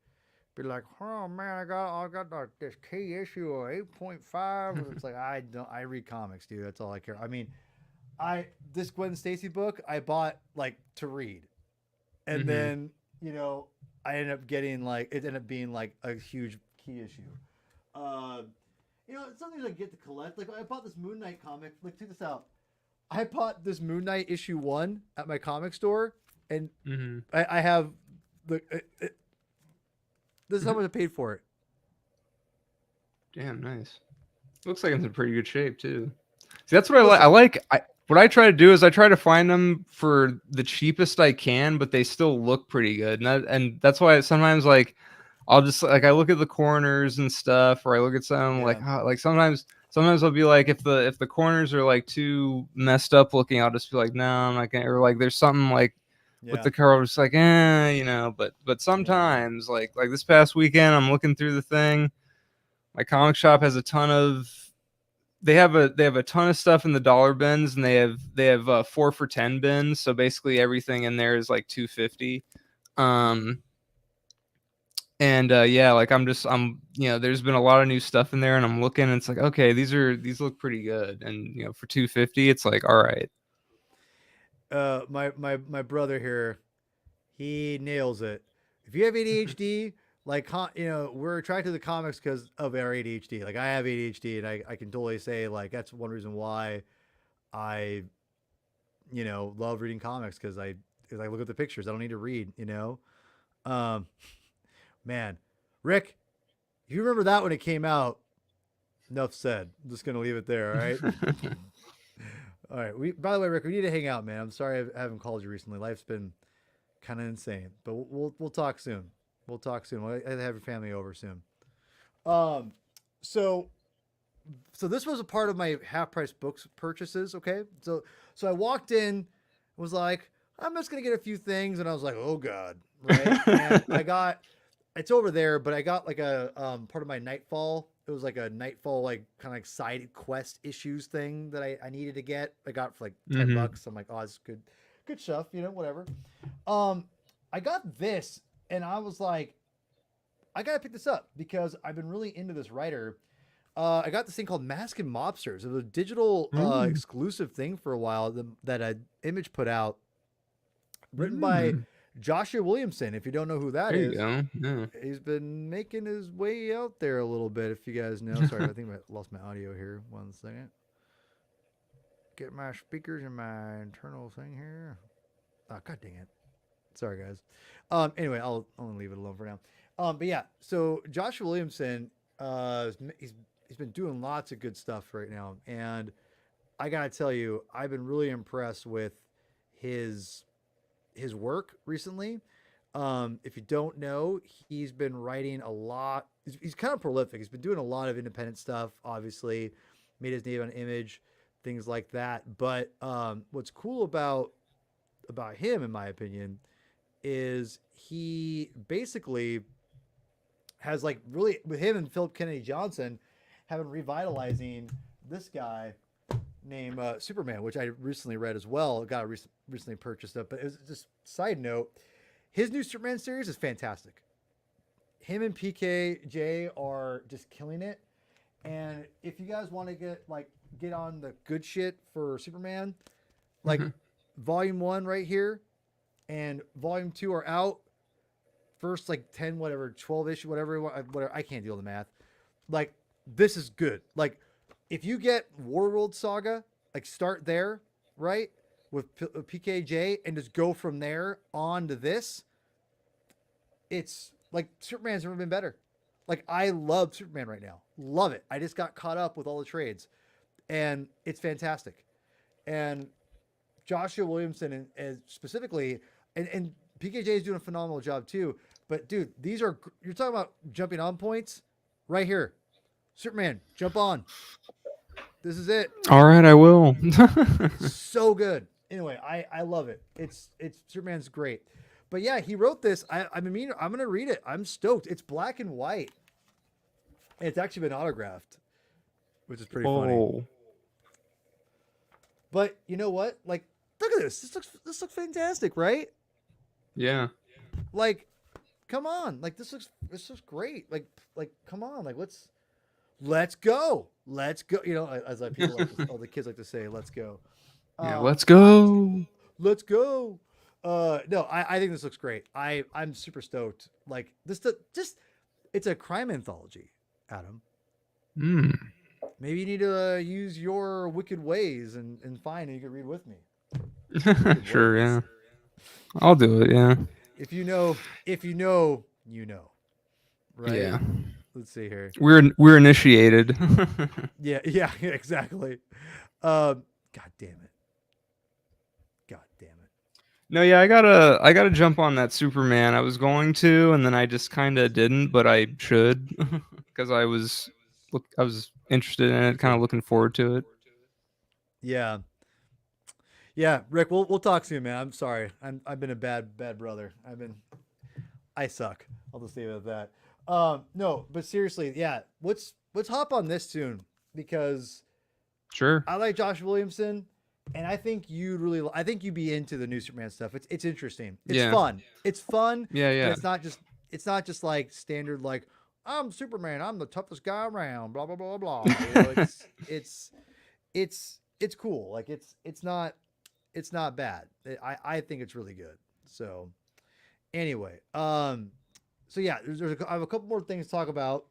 [SPEAKER 1] be like, oh man, I got this key issue of 8.5. It's like, I read comics, dude. That's all I care. I mean, this Gwen Stacy book I bought like to read. And then, I ended up getting it ended up being like a huge key issue. Something I get to collect. Like, I bought this Moon Knight comic. Like, check this out. I bought this Moon Knight issue 1 at my comic store, and I have this is how much I paid for it.
[SPEAKER 2] Damn, nice. Looks like it's in pretty good shape too. See, that's what I like. What I try to do is I try to find them for the cheapest I can, but they still look pretty good. And that's why sometimes, like, I'll just like I look at the corners and stuff, or I look at some like sometimes I'll be like if the corners are like too messed up looking, I'll just be like no, I'm not gonna, or like there's something like with the car, just like but sometimes like this past weekend I'm looking through the thing. My comic shop has a ton of they have a ton of stuff in the dollar bins, and they have 4 for $10 bins, so basically everything in there is like $2.50. And like I'm there's been a lot of new stuff in there, and I'm looking, and it's like, okay, these look pretty good, and for $2.50 it's like, all right.
[SPEAKER 1] My brother here, he nails it. If you have ADHD, like we're attracted to comics because of our ADHD. Like I have ADHD, and I can totally say like that's one reason why I love reading comics, because I look at the pictures. I don't need to read. Man, Rick, you remember that when it came out? Enough said. I'm just gonna leave it there. All right. All right. By the way, Rick, we need to hang out, man. I'm sorry I haven't called you recently. Life's been kind of insane, but we'll talk soon. We'll talk soon. I'll have your family over soon. So this was a part of my half price books purchases. Okay. So I walked in, was like, I'm just going to get a few things. And I was like, oh God. Right. And it's over there, but I got like a, part of my Nightfall. It was like a Nightfall, like kind of like side quest issues thing that I needed to get. I got for like $10. I'm like, oh, this is good stuff, whatever. I got this, and I was like, I gotta pick this up because I've been really into this writer. I got this thing called Mask and Mobsters. It was a digital exclusive thing for a while that Image put out, written by Joshua Williamson. If you don't know who that is,
[SPEAKER 2] there you go. Yeah.
[SPEAKER 1] He's been making his way out there a little bit. If you guys know, sorry, I think I lost my audio here. 1 second. Get my speakers and my internal thing here. Oh, God dang it. Sorry, guys. Anyway, I'll leave it alone for now. But yeah, so Joshua Williamson, he's been doing lots of good stuff right now, and I gotta tell you, I've been really impressed with his work recently. If you don't know, he's been writing a lot. He's kind of prolific. He's been doing a lot of independent stuff. Obviously, made his name on Image, things like that. But what's cool about him, in my opinion, is he basically has like really, with him and Philip Kennedy Johnson having revitalizing this guy named Superman, which I recently read as well. Got recently purchased up, but it was just side note. His new Superman series is fantastic. Him and PKJ are just killing it. And if you guys want to get on the good shit for Superman, like volume 1 right here and volume 2 are out. First, like 10, whatever, 12 issue, whatever. I can't deal with the math. Like, this is good. Like, if you get Warworld Saga, like start there, right? With PKJ and just go from there on to this. It's like Superman's never been better. Like, I love Superman right now. Love it. I just got caught up with all the trades and it's fantastic. And Joshua Williamson and specifically, and PKJ is doing a phenomenal job too. But dude, you're talking about jumping on points right here. Superman, jump on. This is it.
[SPEAKER 2] All right, I will.
[SPEAKER 1] So good. Anyway, I love it. It's Superman's great. But yeah, he wrote this. I'm gonna read it. I'm stoked. It's black and white. And it's actually been autographed, which is pretty funny. But you know what? Like, look at this. This looks fantastic, right?
[SPEAKER 2] Yeah.
[SPEAKER 1] Like, come on. Like, this looks great. Like come on. Like, let's go. Let's go. As all the kids like to say, let's go.
[SPEAKER 2] Yeah, let's go.
[SPEAKER 1] Let's go. No, I think this looks great. I'm super stoked. Like, this it's a crime anthology, Adam. Maybe you need to use your wicked ways and find, and you can read with me.
[SPEAKER 2] Sure, yeah. I'll do it, yeah.
[SPEAKER 1] If you know, you know. Right? Yeah. Let's see here.
[SPEAKER 2] We're initiated.
[SPEAKER 1] Yeah, exactly. God damn it.
[SPEAKER 2] No, yeah, I gotta jump on that Superman. I was going to, and then I just kind of didn't, but I should because I was interested in it, kind of looking forward to it.
[SPEAKER 1] Yeah. Yeah, Rick, we'll talk soon, man. I'm sorry. I've been a bad brother. I suck. I'll just leave it at that. No, but seriously, yeah. Let's hop on this soon because
[SPEAKER 2] Sure.
[SPEAKER 1] I like Josh Williamson, and I think you'd be into the new Superman stuff. It's interesting. It's
[SPEAKER 2] Yeah.
[SPEAKER 1] fun. It's fun,
[SPEAKER 2] Yeah.
[SPEAKER 1] but
[SPEAKER 2] Yeah.
[SPEAKER 1] it's not just like standard like I'm Superman. I'm the toughest guy around. Blah blah blah blah. You know, it's cool. Like it's not bad. I think it's really good. So anyway, so yeah, I have a couple more things to talk about,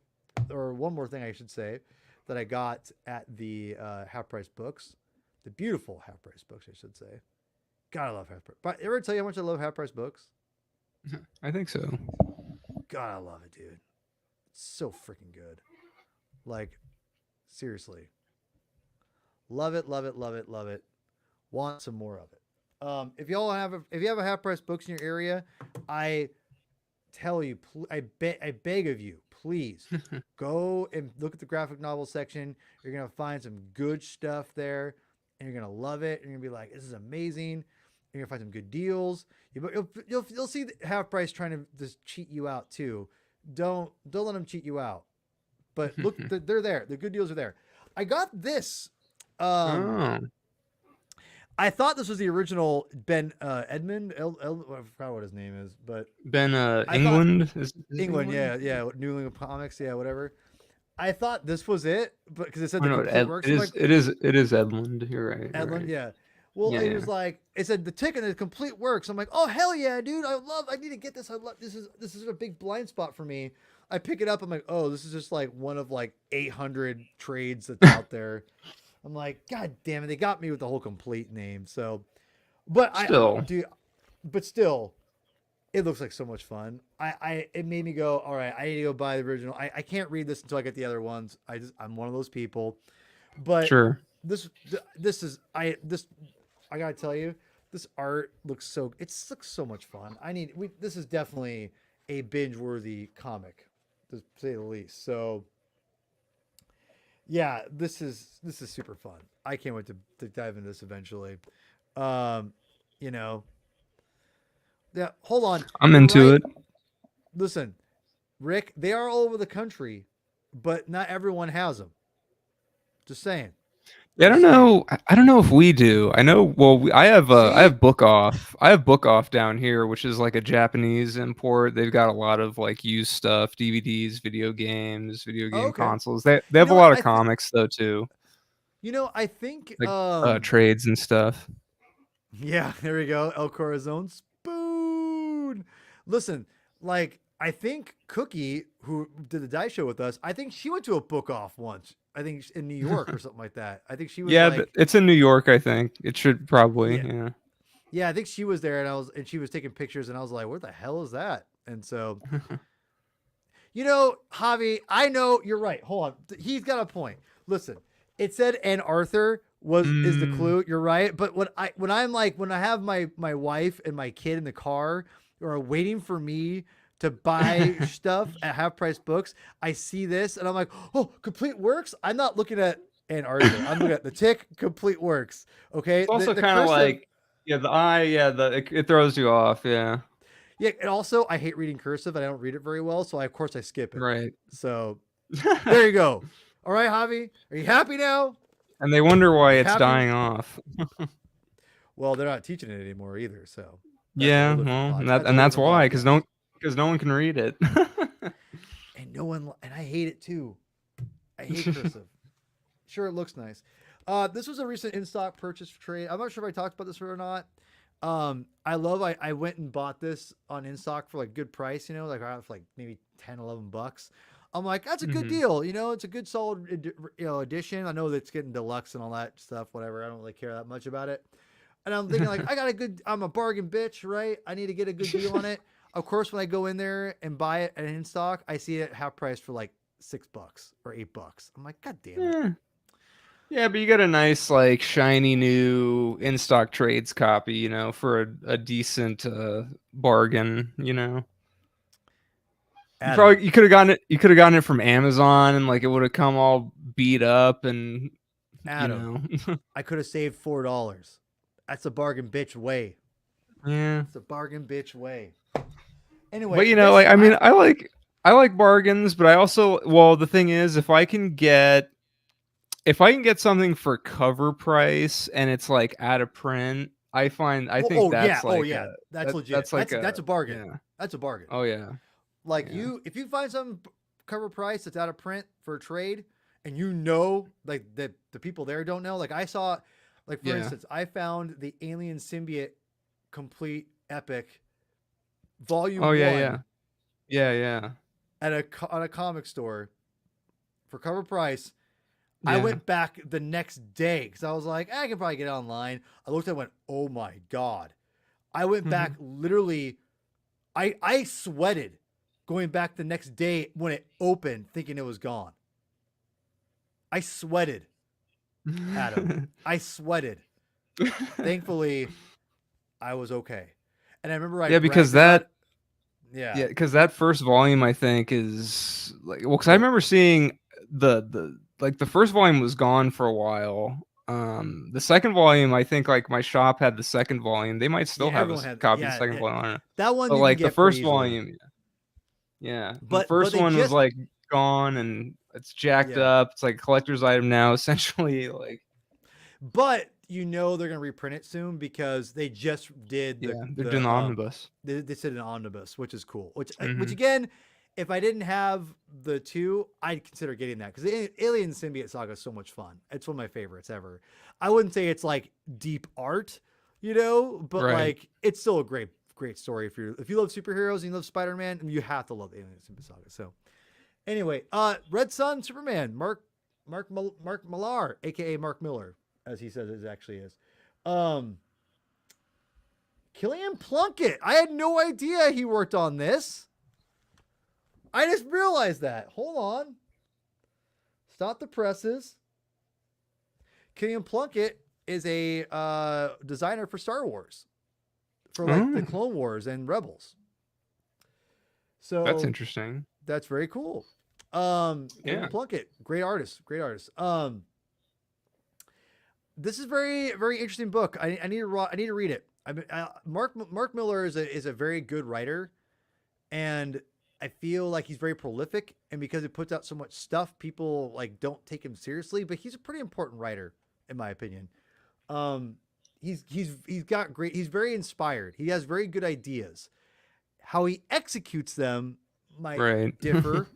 [SPEAKER 1] or one more thing I should say, that I got at the half price books, the beautiful half price books, I should say. God, I love half price. But ever tell you how much I love half price books?
[SPEAKER 2] I think so.
[SPEAKER 1] God, I love it, dude. It's so freaking good. Like, seriously, love it, love it, love it, love it. Want some more of it. If you have a half price books in your area, I tell you, I beg of you, please go and look at the graphic novel section. You're gonna find some good stuff there, and you're gonna love it. And you're gonna be like, "This is amazing." You're gonna find some good deals. You'll see the half price trying to just cheat you out too. Don't let them cheat you out. But look, they're there. The good deals are there. I got this.
[SPEAKER 2] Oh,
[SPEAKER 1] I thought this was the original Ben Edmund. I forgot what his name is, but
[SPEAKER 2] Ben
[SPEAKER 1] I thought
[SPEAKER 2] England is
[SPEAKER 1] England, yeah, New England Comics, yeah, whatever. I thought this was it, but because it said
[SPEAKER 2] Oh
[SPEAKER 1] the
[SPEAKER 2] no,
[SPEAKER 1] complete works,
[SPEAKER 2] it
[SPEAKER 1] I'm
[SPEAKER 2] is
[SPEAKER 1] like
[SPEAKER 2] Edmund. You're right. You're
[SPEAKER 1] Edlund,
[SPEAKER 2] right.
[SPEAKER 1] yeah. Well,
[SPEAKER 2] Yeah,
[SPEAKER 1] it
[SPEAKER 2] yeah.
[SPEAKER 1] was like it said the ticket is complete works. I'm like, oh hell yeah, dude! I need to get this. I love this is a big blind spot for me. I pick it up. I'm like, oh, this is just like one of like 800 trades that's out there. I'm like, God damn it, they got me with the whole complete name. So, but I
[SPEAKER 2] Still,
[SPEAKER 1] do, but still, it looks like so much fun. It made me go, all right, I need to go buy the original. I can't read this until I get the other ones. I'm one of those people. But
[SPEAKER 2] sure.
[SPEAKER 1] this this I gotta tell you, this art looks so much fun. This is definitely a binge worthy comic, to say the least. So yeah, this is super fun. I can't wait to dive into this eventually. Um, you know, yeah. Hold on,
[SPEAKER 2] I'm
[SPEAKER 1] you're
[SPEAKER 2] into
[SPEAKER 1] right.
[SPEAKER 2] it.
[SPEAKER 1] Listen, Rick, they are all over the country, but not everyone has them. Just saying.
[SPEAKER 2] Yeah, I don't
[SPEAKER 1] Just saying.
[SPEAKER 2] know. I don't know if we do. I know. Well, I
[SPEAKER 1] See?
[SPEAKER 2] have Book Off. I have Book Off down here, which is like a Japanese import. They've got a lot of like used stuff, DVDs, video games, video
[SPEAKER 1] Oh,
[SPEAKER 2] game
[SPEAKER 1] okay.
[SPEAKER 2] consoles. They
[SPEAKER 1] You
[SPEAKER 2] have
[SPEAKER 1] know
[SPEAKER 2] a
[SPEAKER 1] what?
[SPEAKER 2] lot of comics though too,
[SPEAKER 1] I think
[SPEAKER 2] like trades and stuff.
[SPEAKER 1] yeah, there we go. El Corazon spoon. Listen, like I think Cookie, who did the dice show with us, I think she went to a book off once. I think in New York or something like that. I think she was
[SPEAKER 2] Yeah,
[SPEAKER 1] like,
[SPEAKER 2] it's in New York. I think it should probably.
[SPEAKER 1] yeah,
[SPEAKER 2] Yeah.
[SPEAKER 1] yeah. I think she was there, and she was taking pictures, and I was like, what the hell is that? And so, Javi, I know you're right. Hold on, he's got a point. Listen, it said Ann Arthur is the
[SPEAKER 2] Mm.
[SPEAKER 1] clue. You're right, but when I have my wife and my kid in the car or are waiting for me to buy stuff at half price books, I see this and I'm like, oh, complete works. I'm not looking at Ann Arthur. I'm looking at the tick. Complete works. Okay,
[SPEAKER 2] It's also
[SPEAKER 1] the
[SPEAKER 2] kind of
[SPEAKER 1] cursive.
[SPEAKER 2] like, yeah, the eye, yeah, it throws you off, yeah.
[SPEAKER 1] Yeah, and also I hate reading cursive and I don't read it very well, so of course I skip it.
[SPEAKER 2] Right.
[SPEAKER 1] So there you go. All right, Javi, are you happy now?
[SPEAKER 2] And they wonder why
[SPEAKER 1] You
[SPEAKER 2] it's
[SPEAKER 1] happy?
[SPEAKER 2] dying off.
[SPEAKER 1] Well, they're not teaching it anymore either, so that's a whole
[SPEAKER 2] Yeah,
[SPEAKER 1] different
[SPEAKER 2] well,
[SPEAKER 1] pod. That's a
[SPEAKER 2] and
[SPEAKER 1] whole
[SPEAKER 2] that's
[SPEAKER 1] different
[SPEAKER 2] why,
[SPEAKER 1] podcast.
[SPEAKER 2] because no one can read it.
[SPEAKER 1] And no one, and I hate it too. I hate cursive. Sure, it looks nice. This was a recent in stock purchase trade. I'm not sure if I talked about this or not. I went and bought this on in stock for like good price, like around for like maybe 10, 11 bucks. I'm like, that's a good
[SPEAKER 2] Mhm.
[SPEAKER 1] deal. It's a good solid, edition. I know that it's getting deluxe and all that stuff, whatever. I don't really care that much about it. And I'm thinking like, I'm a bargain bitch, right? I need to get a good deal on it. Of course, when I go in there and buy it at in stock, I see it half price for like $6 or $8. I'm like, God damn it.
[SPEAKER 2] Yeah. Yeah, but you get a nice, like, shiny new in stock trades copy, for a decent bargain.
[SPEAKER 1] Adam,
[SPEAKER 2] You could have gotten it. You could have gotten it from Amazon, and like it would have come all beat up, and you
[SPEAKER 1] Adam,
[SPEAKER 2] know,
[SPEAKER 1] I could have saved $4. That's a bargain bitch way.
[SPEAKER 2] yeah.
[SPEAKER 1] It's a bargain bitch way.
[SPEAKER 2] But
[SPEAKER 1] Anyway, this
[SPEAKER 2] like I
[SPEAKER 1] I
[SPEAKER 2] mean, I like bargains, but I also well, the thing is, if I can get something for cover price and it's like out of print, I
[SPEAKER 1] well,
[SPEAKER 2] think that's
[SPEAKER 1] oh
[SPEAKER 2] like
[SPEAKER 1] yeah, that's legit.
[SPEAKER 2] that's like
[SPEAKER 1] That's a bargain.
[SPEAKER 2] yeah.
[SPEAKER 1] That's a bargain.
[SPEAKER 2] Oh yeah.
[SPEAKER 1] Like
[SPEAKER 2] Yeah.
[SPEAKER 1] if you find some cover price that's out of print for a trade, and like the people there don't know. Like I saw, like for
[SPEAKER 2] Yeah.
[SPEAKER 1] instance, I found the Alien Symbiote complete epic volume
[SPEAKER 2] Oh yeah, yeah.
[SPEAKER 1] one
[SPEAKER 2] Yeah, yeah.
[SPEAKER 1] at on a comic store for cover price. I
[SPEAKER 2] Yeah.
[SPEAKER 1] went back the next day because I was like, I can probably get it online. I looked at it and went, oh my God. I went back literally, I sweated going back the next day when it opened thinking it was gone. I sweated, Adam. I sweated. Thankfully, I was okay. And I remember I
[SPEAKER 2] Yeah, because
[SPEAKER 1] bragged about it.
[SPEAKER 2] yeah,
[SPEAKER 1] Yeah.
[SPEAKER 2] because that first volume I think is like well, because I
[SPEAKER 1] Oh,
[SPEAKER 2] remember seeing the first volume was gone for a while. The second volume, I think like my shop had the second volume. They might
[SPEAKER 1] yeah,
[SPEAKER 2] still have a
[SPEAKER 1] everyone had,
[SPEAKER 2] copy of the
[SPEAKER 1] yeah.
[SPEAKER 2] second volume. I don't know.
[SPEAKER 1] That one
[SPEAKER 2] But
[SPEAKER 1] you can
[SPEAKER 2] like the
[SPEAKER 1] get pretty
[SPEAKER 2] first
[SPEAKER 1] easily.
[SPEAKER 2] volume, yeah, the
[SPEAKER 1] But
[SPEAKER 2] first
[SPEAKER 1] they
[SPEAKER 2] one was
[SPEAKER 1] just,
[SPEAKER 2] like gone and it's jacked
[SPEAKER 1] yeah.
[SPEAKER 2] up. It's like a collector's item now, essentially. Like
[SPEAKER 1] But they're gonna reprint it soon because they just did
[SPEAKER 2] yeah, they're doing the omnibus.
[SPEAKER 1] they said an omnibus, which is cool. Which
[SPEAKER 2] Hmm.
[SPEAKER 1] again, if I didn't have the two, I'd consider getting that because Alien Symbiote Saga is so much fun. It's one of my favorites ever. I wouldn't say it's like deep art, but
[SPEAKER 2] Right.
[SPEAKER 1] like it's still a great story. If you love superheroes and you love Spider-Man, you have to love Alien Symbiote Saga. So anyway, Red Sun Superman, Mark Millar, aka Mark Miller, as he says it actually is. Killian Plunkett. I had no idea he worked on this. I just realized that. Hold on. Stop the presses. Killian Plunkett is a designer for Star Wars, for like the
[SPEAKER 2] Oh,
[SPEAKER 1] Clone Wars and Rebels.
[SPEAKER 2] that's
[SPEAKER 1] So
[SPEAKER 2] interesting.
[SPEAKER 1] that's very cool. Killian
[SPEAKER 2] Yeah.
[SPEAKER 1] Plunkett, great artist, great artist. This is very very interesting book. I need to read it. Mark Miller is a very good writer, and I feel like he's very prolific. And because he puts out so much stuff, people like don't take him seriously. But he's a pretty important writer, in my opinion. Um, he's got great. He's very inspired. He has very good ideas. How he executes them might
[SPEAKER 2] Right.
[SPEAKER 1] differ,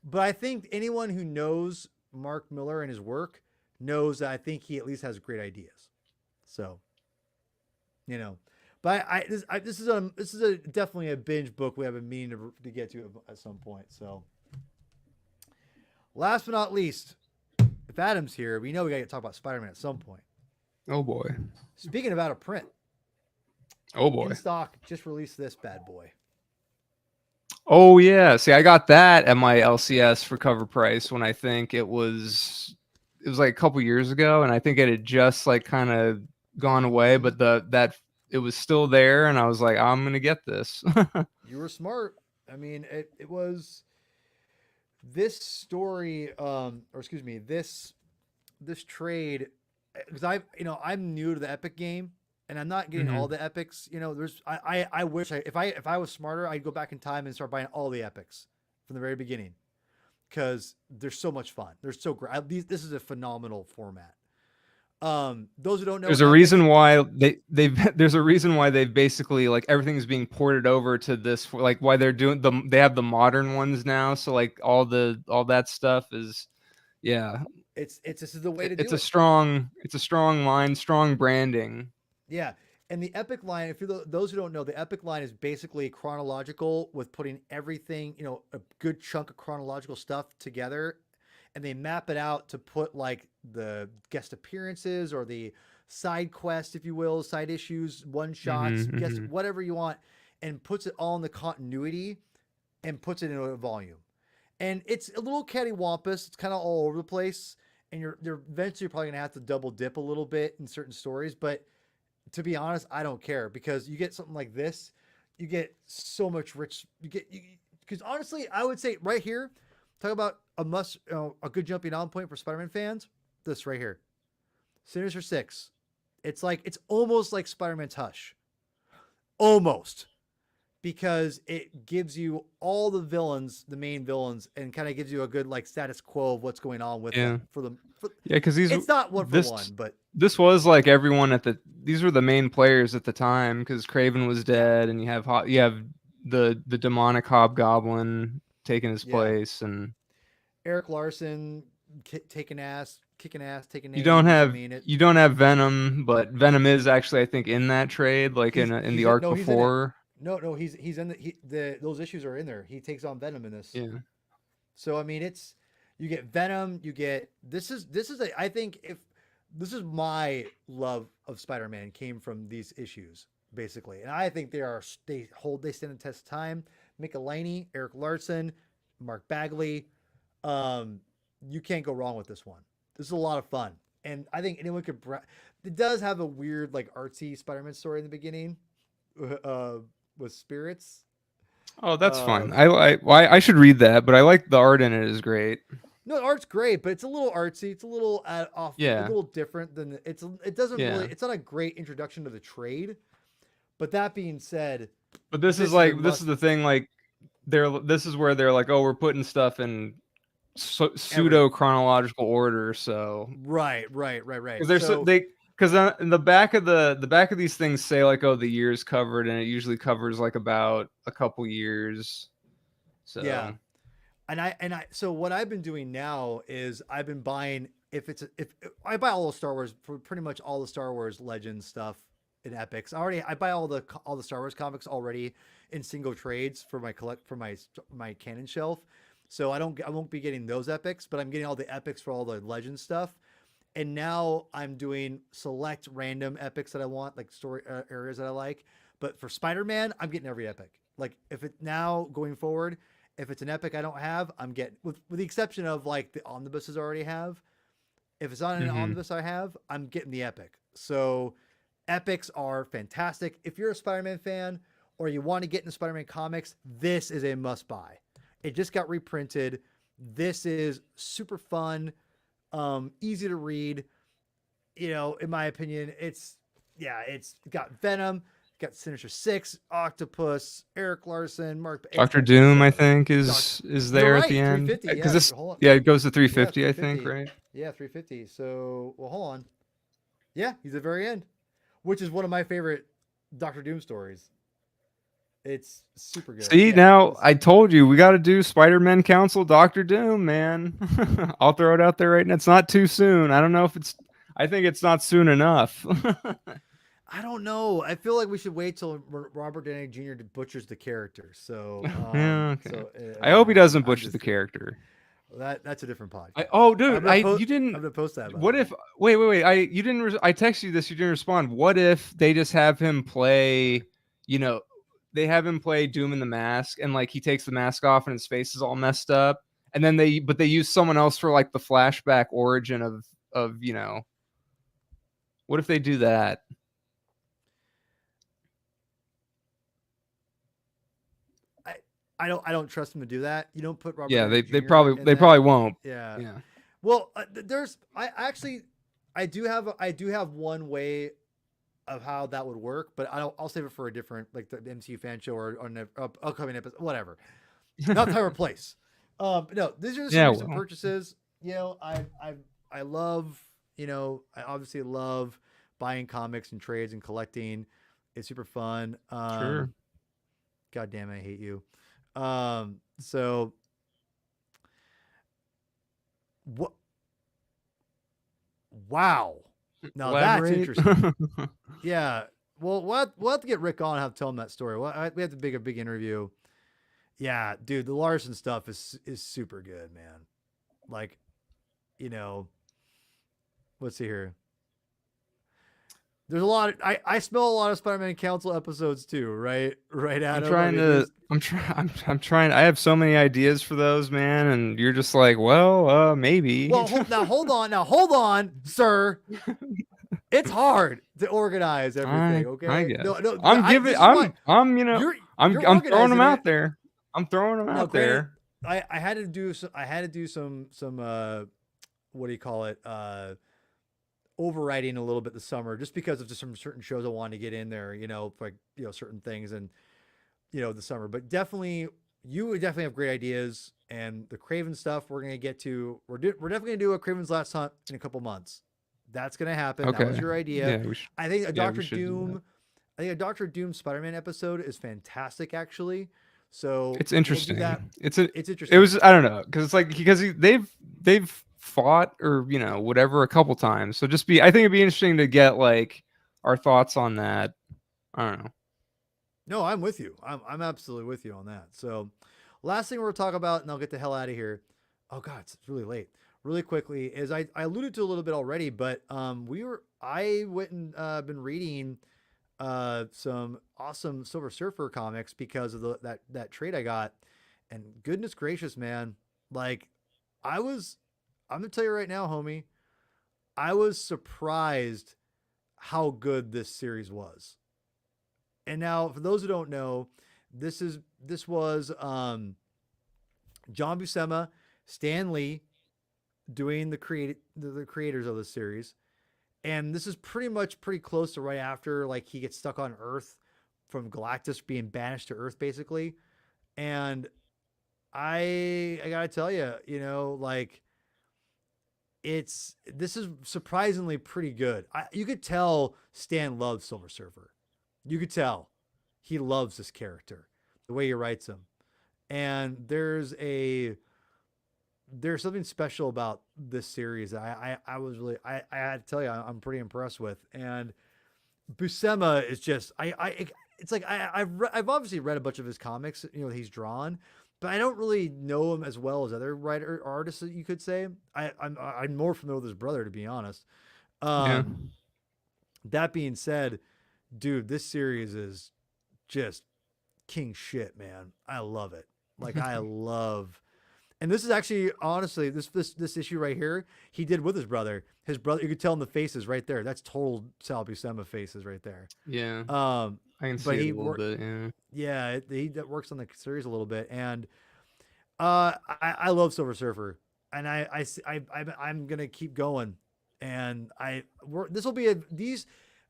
[SPEAKER 1] but I think anyone who knows Mark Miller and his work knows that I think he at least has great ideas. So, you know, but this is a definitely a binge book we have been meaning to get to at some point. So, last but not least, if Adam's here, we know we got to talk about Spider-Man at some point.
[SPEAKER 2] Oh boy.
[SPEAKER 1] Speaking of out of print,
[SPEAKER 2] Oh boy.
[SPEAKER 1] In Stock just released this bad boy.
[SPEAKER 2] Oh yeah. See, I got that at my LCS for cover price when I think it was like a couple years ago, and I think it had just like kind of gone away, but that it was still there, and I was like, I'm gonna get this.
[SPEAKER 1] You were smart. I mean, it was this story, or excuse me, this trade, because I'm new to the Epic game, and I'm not getting all
[SPEAKER 2] Mhm.
[SPEAKER 1] the epics. There's I wish if I was smarter, I'd go back in time and start buying all the epics from the very beginning, because they're so much fun. They're so great. This is a phenomenal format. Those who don't know,
[SPEAKER 2] There's a
[SPEAKER 1] Epic,
[SPEAKER 2] reason why they've there's a reason why they've basically like everything's being ported over to this like why they have the modern ones now, so like all that stuff is yeah,
[SPEAKER 1] this is the way to
[SPEAKER 2] it's
[SPEAKER 1] do
[SPEAKER 2] a
[SPEAKER 1] it.
[SPEAKER 2] strong line, strong branding.
[SPEAKER 1] Yeah. And the Epic line, if you those who don't know, the Epic line is basically chronological with putting everything, a good chunk of chronological stuff together, and they map it out to put like the guest appearances or the side quest, if you will, side issues, one shots,
[SPEAKER 2] Hmm.
[SPEAKER 1] guess
[SPEAKER 2] Hmm.
[SPEAKER 1] whatever you want, and puts it all in the continuity and puts it in a volume. And it's a little cattywampus. It's kind of all over the place. and you're eventually probably gonna have to double dip a little bit in certain stories. But to be honest, I don't care because you get something like this, you get so much rich. Because honestly, I would say right here, talk about a good jumping on point for Spider-Man fans. This right here, Sinister Six. It's almost like Spider-Man's Hush, almost, because it gives you all the villains, the main villains, and kind of gives you a good like status quo of what's going on with
[SPEAKER 2] Yeah.
[SPEAKER 1] them.
[SPEAKER 2] Yeah, because
[SPEAKER 1] It's not one for one, but
[SPEAKER 2] this was like everyone at the these were the main players at the time because Craven was dead, and you have the demonic Hobgoblin taking his
[SPEAKER 1] yeah,
[SPEAKER 2] place, and
[SPEAKER 1] Eric Larson taking ass, kicking ass, taking
[SPEAKER 2] you don't
[SPEAKER 1] names. I
[SPEAKER 2] have
[SPEAKER 1] mean it.
[SPEAKER 2] you don't have Venom, but Venom is actually I think in that trade, like in the arc
[SPEAKER 1] He's in it.
[SPEAKER 2] before.
[SPEAKER 1] No, he's in the those issues are in there. He takes on Venom in this.
[SPEAKER 2] Yeah.
[SPEAKER 1] So I mean, it's you get Venom, you get I think if this is my love of Spider-Man came from these issues basically, and I think they stand the test of time. Michelini, Eric Larson, Mark Bagley, you can't go wrong with this one. This is a lot of fun, and I think anyone could. It does have a weird like artsy Spider-Man story in the beginning, with spirits.
[SPEAKER 2] Oh, that's fine. I should read that, but I like the art in it is great.
[SPEAKER 1] No, the art's great, but it's a little artsy. It's a little a
[SPEAKER 2] Yeah.
[SPEAKER 1] little different than it doesn't
[SPEAKER 2] Yeah.
[SPEAKER 1] really. It's not a great introduction to the trade. But that being said,
[SPEAKER 2] But this is the thing, like this is where they're like, oh, we're putting stuff in pseudo chronological order, so
[SPEAKER 1] right.
[SPEAKER 2] because in the back of these things say like, oh, the year's covered, and it usually covers like about a couple years. So
[SPEAKER 1] yeah, and I so what I've been doing now is I've been buying if I buy all the Star Wars for pretty much all the Star Wars Legends stuff in Epics. I buy all the Star Wars comics already in single trades for my canon shelf. So I won't be getting those epics, but I'm getting all the epics for all the legend stuff. And now I'm doing select random epics that I want, like story areas that I like. But for Spider-Man, I'm getting every epic. Like if it now going forward, if it's an epic I don't have, I'm getting with the exception of like the omnibuses I already have. If it's not an omnibus I have, I'm getting the epic. So epics are fantastic. If you're a Spider-Man fan or you want to get into Spider-Man comics, this is a must buy. It just got reprinted. This is super fun, easy to read. You know, in my opinion, it's got Venom, got Sinister Six, Octopus, Eric Larson,
[SPEAKER 2] Dr. Doom, I think, is there at the end.
[SPEAKER 1] 350,
[SPEAKER 2] Because it goes to 350,
[SPEAKER 1] yeah,
[SPEAKER 2] I think, right?
[SPEAKER 1] Yeah, 350. So, well, hold on. Yeah, he's at the very end, which is one of my favorite Doctor Doom stories. It's super good.
[SPEAKER 2] See, now I told you we got to do Spider-Man Council Doctor Doom, man. I'll throw it out there right now. It's not too soon. I don't know if it's. I think it's not soon enough.
[SPEAKER 1] I don't know. I feel like we should wait till Robert Downey Jr. butchers the character. So
[SPEAKER 2] yeah, okay. I hope he doesn't butcher the character.
[SPEAKER 1] That's a different podcast.
[SPEAKER 2] You didn't.
[SPEAKER 1] I'm gonna post that.
[SPEAKER 2] What if? Wait. You didn't. I texted you this. You didn't respond. What if they just have him play? You know, they have him play Doom in the mask, and like he takes the mask off, and his face is all messed up, and then they use someone else for like the flashback origin of you know. What if they do that?
[SPEAKER 1] I don't trust him to do that. You don't put Robert.
[SPEAKER 2] Yeah,
[SPEAKER 1] Downey
[SPEAKER 2] they
[SPEAKER 1] Jr.
[SPEAKER 2] probably won't.
[SPEAKER 1] Yeah. Well, I do have one way of how that would work, but I'll save it for a different, like the MCU fan show or an upcoming episode, whatever. Not time or place. No, these are some recent purchases. You know, I love, you know, I obviously love buying comics and trades and collecting. It's super fun.
[SPEAKER 2] Sure.
[SPEAKER 1] God damn it, I hate you. So what? Wow. Now that's interesting. Yeah. Well, we'll have to get Rick on and have to tell him that story. Well, we have to make a big interview. Yeah, dude, the Larson stuff is super good, man. Like, you know, let's see here. There's a lot. I smell a lot of Spider-Man Council episodes too, right? Right,
[SPEAKER 2] I'm
[SPEAKER 1] Adam. I
[SPEAKER 2] trying
[SPEAKER 1] mean,
[SPEAKER 2] to.
[SPEAKER 1] there's
[SPEAKER 2] I'm trying. I have so many ideas for those, man, and you're just like, well, maybe.
[SPEAKER 1] well. Now hold on, sir. It's hard to organize everything.
[SPEAKER 2] I
[SPEAKER 1] Okay.
[SPEAKER 2] guess.
[SPEAKER 1] No.
[SPEAKER 2] I'm giving.
[SPEAKER 1] This is why you're
[SPEAKER 2] I'm throwing them
[SPEAKER 1] organizing
[SPEAKER 2] out
[SPEAKER 1] it.
[SPEAKER 2] there. I'm throwing them
[SPEAKER 1] Now,
[SPEAKER 2] out
[SPEAKER 1] granted,
[SPEAKER 2] there.
[SPEAKER 1] I had to do some. I had to do some. What do you call it? Overwriting a little bit this summer, just because of just some certain shows I wanted to get in there. Like certain things, and the summer. But definitely, you would definitely have great ideas. And the Craven stuff we're gonna get to. We're definitely gonna do a Craven's Last Hunt in a couple months. That's gonna happen. That was
[SPEAKER 2] Okay.
[SPEAKER 1] your idea.
[SPEAKER 2] Yeah, we should.
[SPEAKER 1] I think a
[SPEAKER 2] Yeah, we
[SPEAKER 1] Doctor
[SPEAKER 2] should do that.
[SPEAKER 1] Doom. I think a Doctor Doom Spider-Man episode is fantastic, actually. So
[SPEAKER 2] It's
[SPEAKER 1] we'll do that.
[SPEAKER 2] interesting.
[SPEAKER 1] It's
[SPEAKER 2] It
[SPEAKER 1] interesting.
[SPEAKER 2] was. I don't know, because it's like they've fought or whatever a couple times. So just be. I think it'd be interesting to get like our thoughts on that. I don't know.
[SPEAKER 1] No, I'm with you. I'm absolutely with you on that. So, last thing we're gonna talk about, and I'll get the hell out of here. Oh God, it's really late. Really quickly, is I alluded to a little bit already, but I went and been reading some awesome Silver Surfer comics because of that trade I got, and goodness gracious, man, like I was, I'm gonna tell you right now, homie, I was surprised how good this series was. And now, for those who don't know, this was John Buscema, Stan Lee doing the creators of the series, and this is pretty close to right after like he gets stuck on Earth from Galactus being banished to Earth, basically. And I gotta tell you, like this is surprisingly pretty good. You could tell Stan loves Silver Surfer. You could tell he loves this character, the way he writes him. And there's something special about this series that I was really I had to tell you I'm pretty impressed with. And Buscema is just it's like I've obviously read a bunch of his comics that he's drawn, but I don't really know him as well as other artists that you could say. I'm more familiar with his brother, to be honest.
[SPEAKER 2] Yeah.
[SPEAKER 1] That being said, dude, this series is just king shit, man. I love it. Like I love, and this is actually honestly this issue right here he did with his brother. His brother, you could tell in the faces right there. That's total Sal Buscema faces right there.
[SPEAKER 2] Yeah. I can
[SPEAKER 1] But
[SPEAKER 2] see it a little bit. Yeah.
[SPEAKER 1] yeah, he works on the series a little bit, and I love Silver Surfer, and I'm gonna keep going, and this will be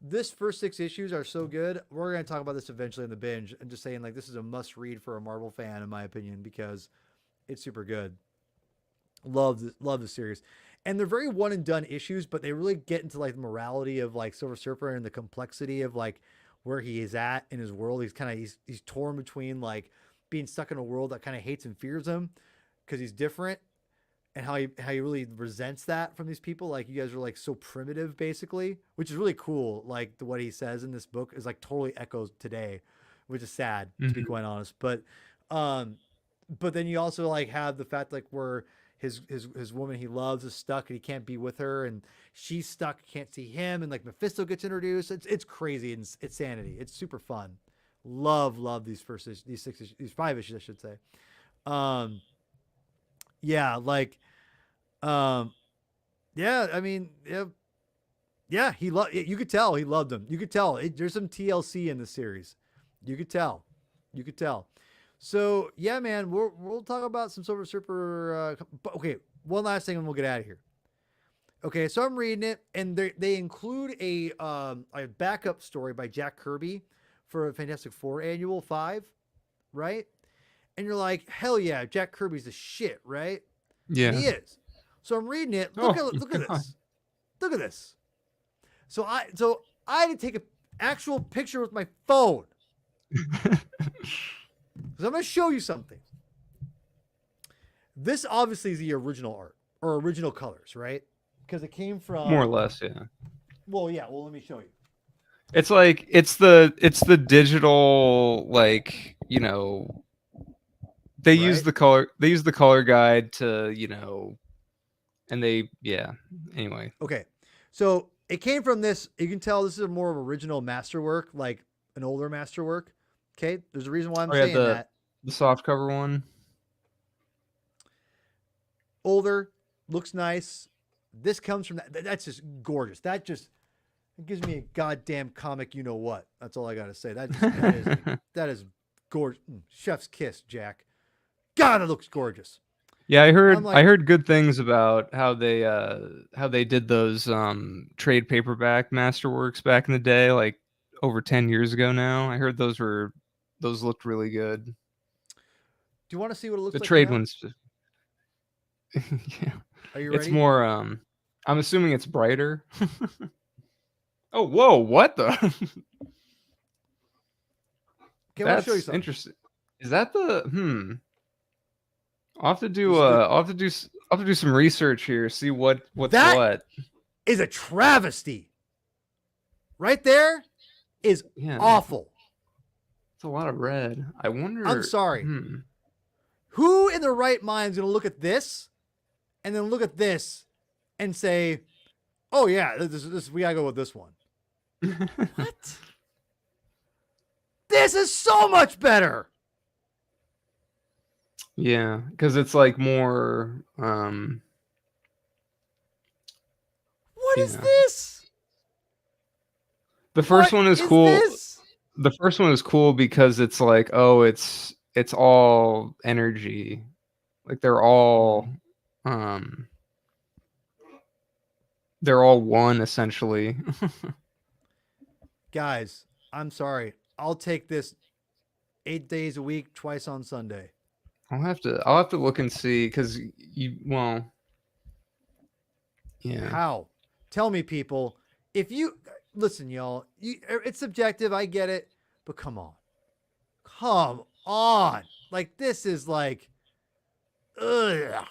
[SPEAKER 1] this first 6 issues are so good. We're going to talk about this eventually in the binge, and just saying like this is a must read for a Marvel fan in my opinion, because it's super good. Love the series. And they're very one and done issues, but they really get into like the morality of like Silver Surfer and the complexity of like where he is at in his world. He's torn between like being stuck in a world that kind of hates and fears him because he's different, and how he really resents that from these people. Like, you guys are like so primitive, basically, which is really cool. Like what he says in this book is like totally echoes today, which is sad to be quite honest. But then you also like have the fact like where his woman he loves is stuck and he can't be with her, and she's stuck, can't see him, and like Mephisto gets introduced. It's crazy, and it's sanity. It's super fun. Love these these 5 issues, I should say. Yeah, like yeah, I mean, yeah, you could tell he loved them. You could tell there's some TLC in the series. You could tell. So yeah, man, we'll talk about some Silver Surfer. Okay, one last thing, and we'll get out of here. Okay, so I'm reading it, and they include a backup story by Jack Kirby for a Fantastic Four Annual 5, right? And you're like, hell yeah, Jack Kirby's the shit, right?
[SPEAKER 2] Yeah.
[SPEAKER 1] And he is. So I'm reading it. Look at this. Look at this. So I had to take an actual picture with my phone. So I'm going to show you something. This obviously is the original art or original colors, right? Because it came from
[SPEAKER 2] more or less, yeah.
[SPEAKER 1] Well, yeah. Well, let me show you.
[SPEAKER 2] It's like it's the digital, like, they use the color guide to, and they, yeah. Anyway.
[SPEAKER 1] Okay. So It came from this. You can tell this is more of original masterwork, like an older masterwork. Okay, there's a reason why I'm saying that.
[SPEAKER 2] The soft cover one.
[SPEAKER 1] Older, looks nice. This comes from that. That's just gorgeous. That just gives me a goddamn comic. You know what? That's all I gotta say. That is gorgeous. Chef's kiss, Jack. God, it looks gorgeous.
[SPEAKER 2] Yeah, I heard good things about how they did those trade paperback masterworks back in the day, like over 10 years ago now. I heard those looked really good.
[SPEAKER 1] Do you want to see what it looks like?
[SPEAKER 2] The trade ones. Yeah.
[SPEAKER 1] Are you ready?
[SPEAKER 2] It's more I'm assuming it's brighter. Oh, whoa, what the?
[SPEAKER 1] Okay, I'll show you something.
[SPEAKER 2] Interesting. Is that the I'll have to do some research here, see what's
[SPEAKER 1] that
[SPEAKER 2] what.
[SPEAKER 1] Is a travesty. Right there is awful.
[SPEAKER 2] It's a lot of red. I wonder.
[SPEAKER 1] I'm sorry. Who in their right mind is going to look at this and then look at this and say, "Oh yeah, this we got to go with this one." What? This is so much better.
[SPEAKER 2] Yeah, because it's like more.
[SPEAKER 1] What is this?
[SPEAKER 2] The first one is cool. The first one is cool because it's like, oh, it's all energy, like they're all one essentially.
[SPEAKER 1] Guys, I'm sorry. I'll take this 8 days a week, twice on Sunday.
[SPEAKER 2] I'll have to look and see because yeah.
[SPEAKER 1] How? Tell me, people. If you listen, y'all, it's subjective. I get it, but come on. Like this is like, like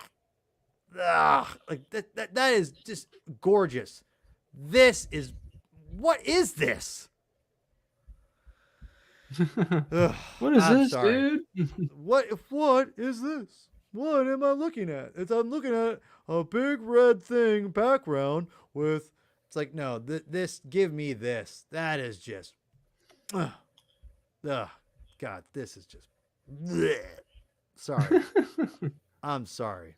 [SPEAKER 1] that is just gorgeous. What is this?
[SPEAKER 2] What is this,
[SPEAKER 1] sorry.
[SPEAKER 2] dude?
[SPEAKER 1] What is this? What am I looking at? I'm looking at a big red thing background with. It's like no, this. Give me this. That is just. God, this is just. Bleh. Sorry. I'm sorry.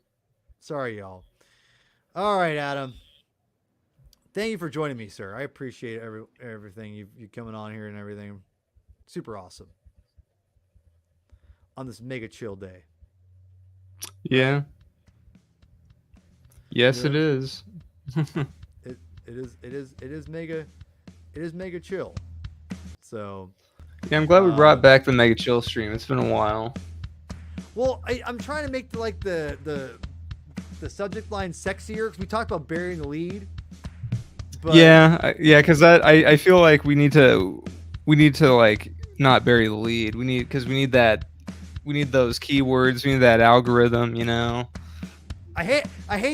[SPEAKER 1] Sorry, y'all. All right, Adam. Thank you for joining me, sir. I appreciate everything you coming on here and everything. Super awesome. On this mega chill day.
[SPEAKER 2] Yeah. Yes, it is.
[SPEAKER 1] It is mega chill. So.
[SPEAKER 2] Yeah, I'm glad we brought back the mega chill stream. It's been a while.
[SPEAKER 1] Well, I'm trying to make the subject line sexier because we talked about burying the lead. But
[SPEAKER 2] because I feel like we need to like not bury the lead. We need those keywords. We need that algorithm. You know.
[SPEAKER 1] I hate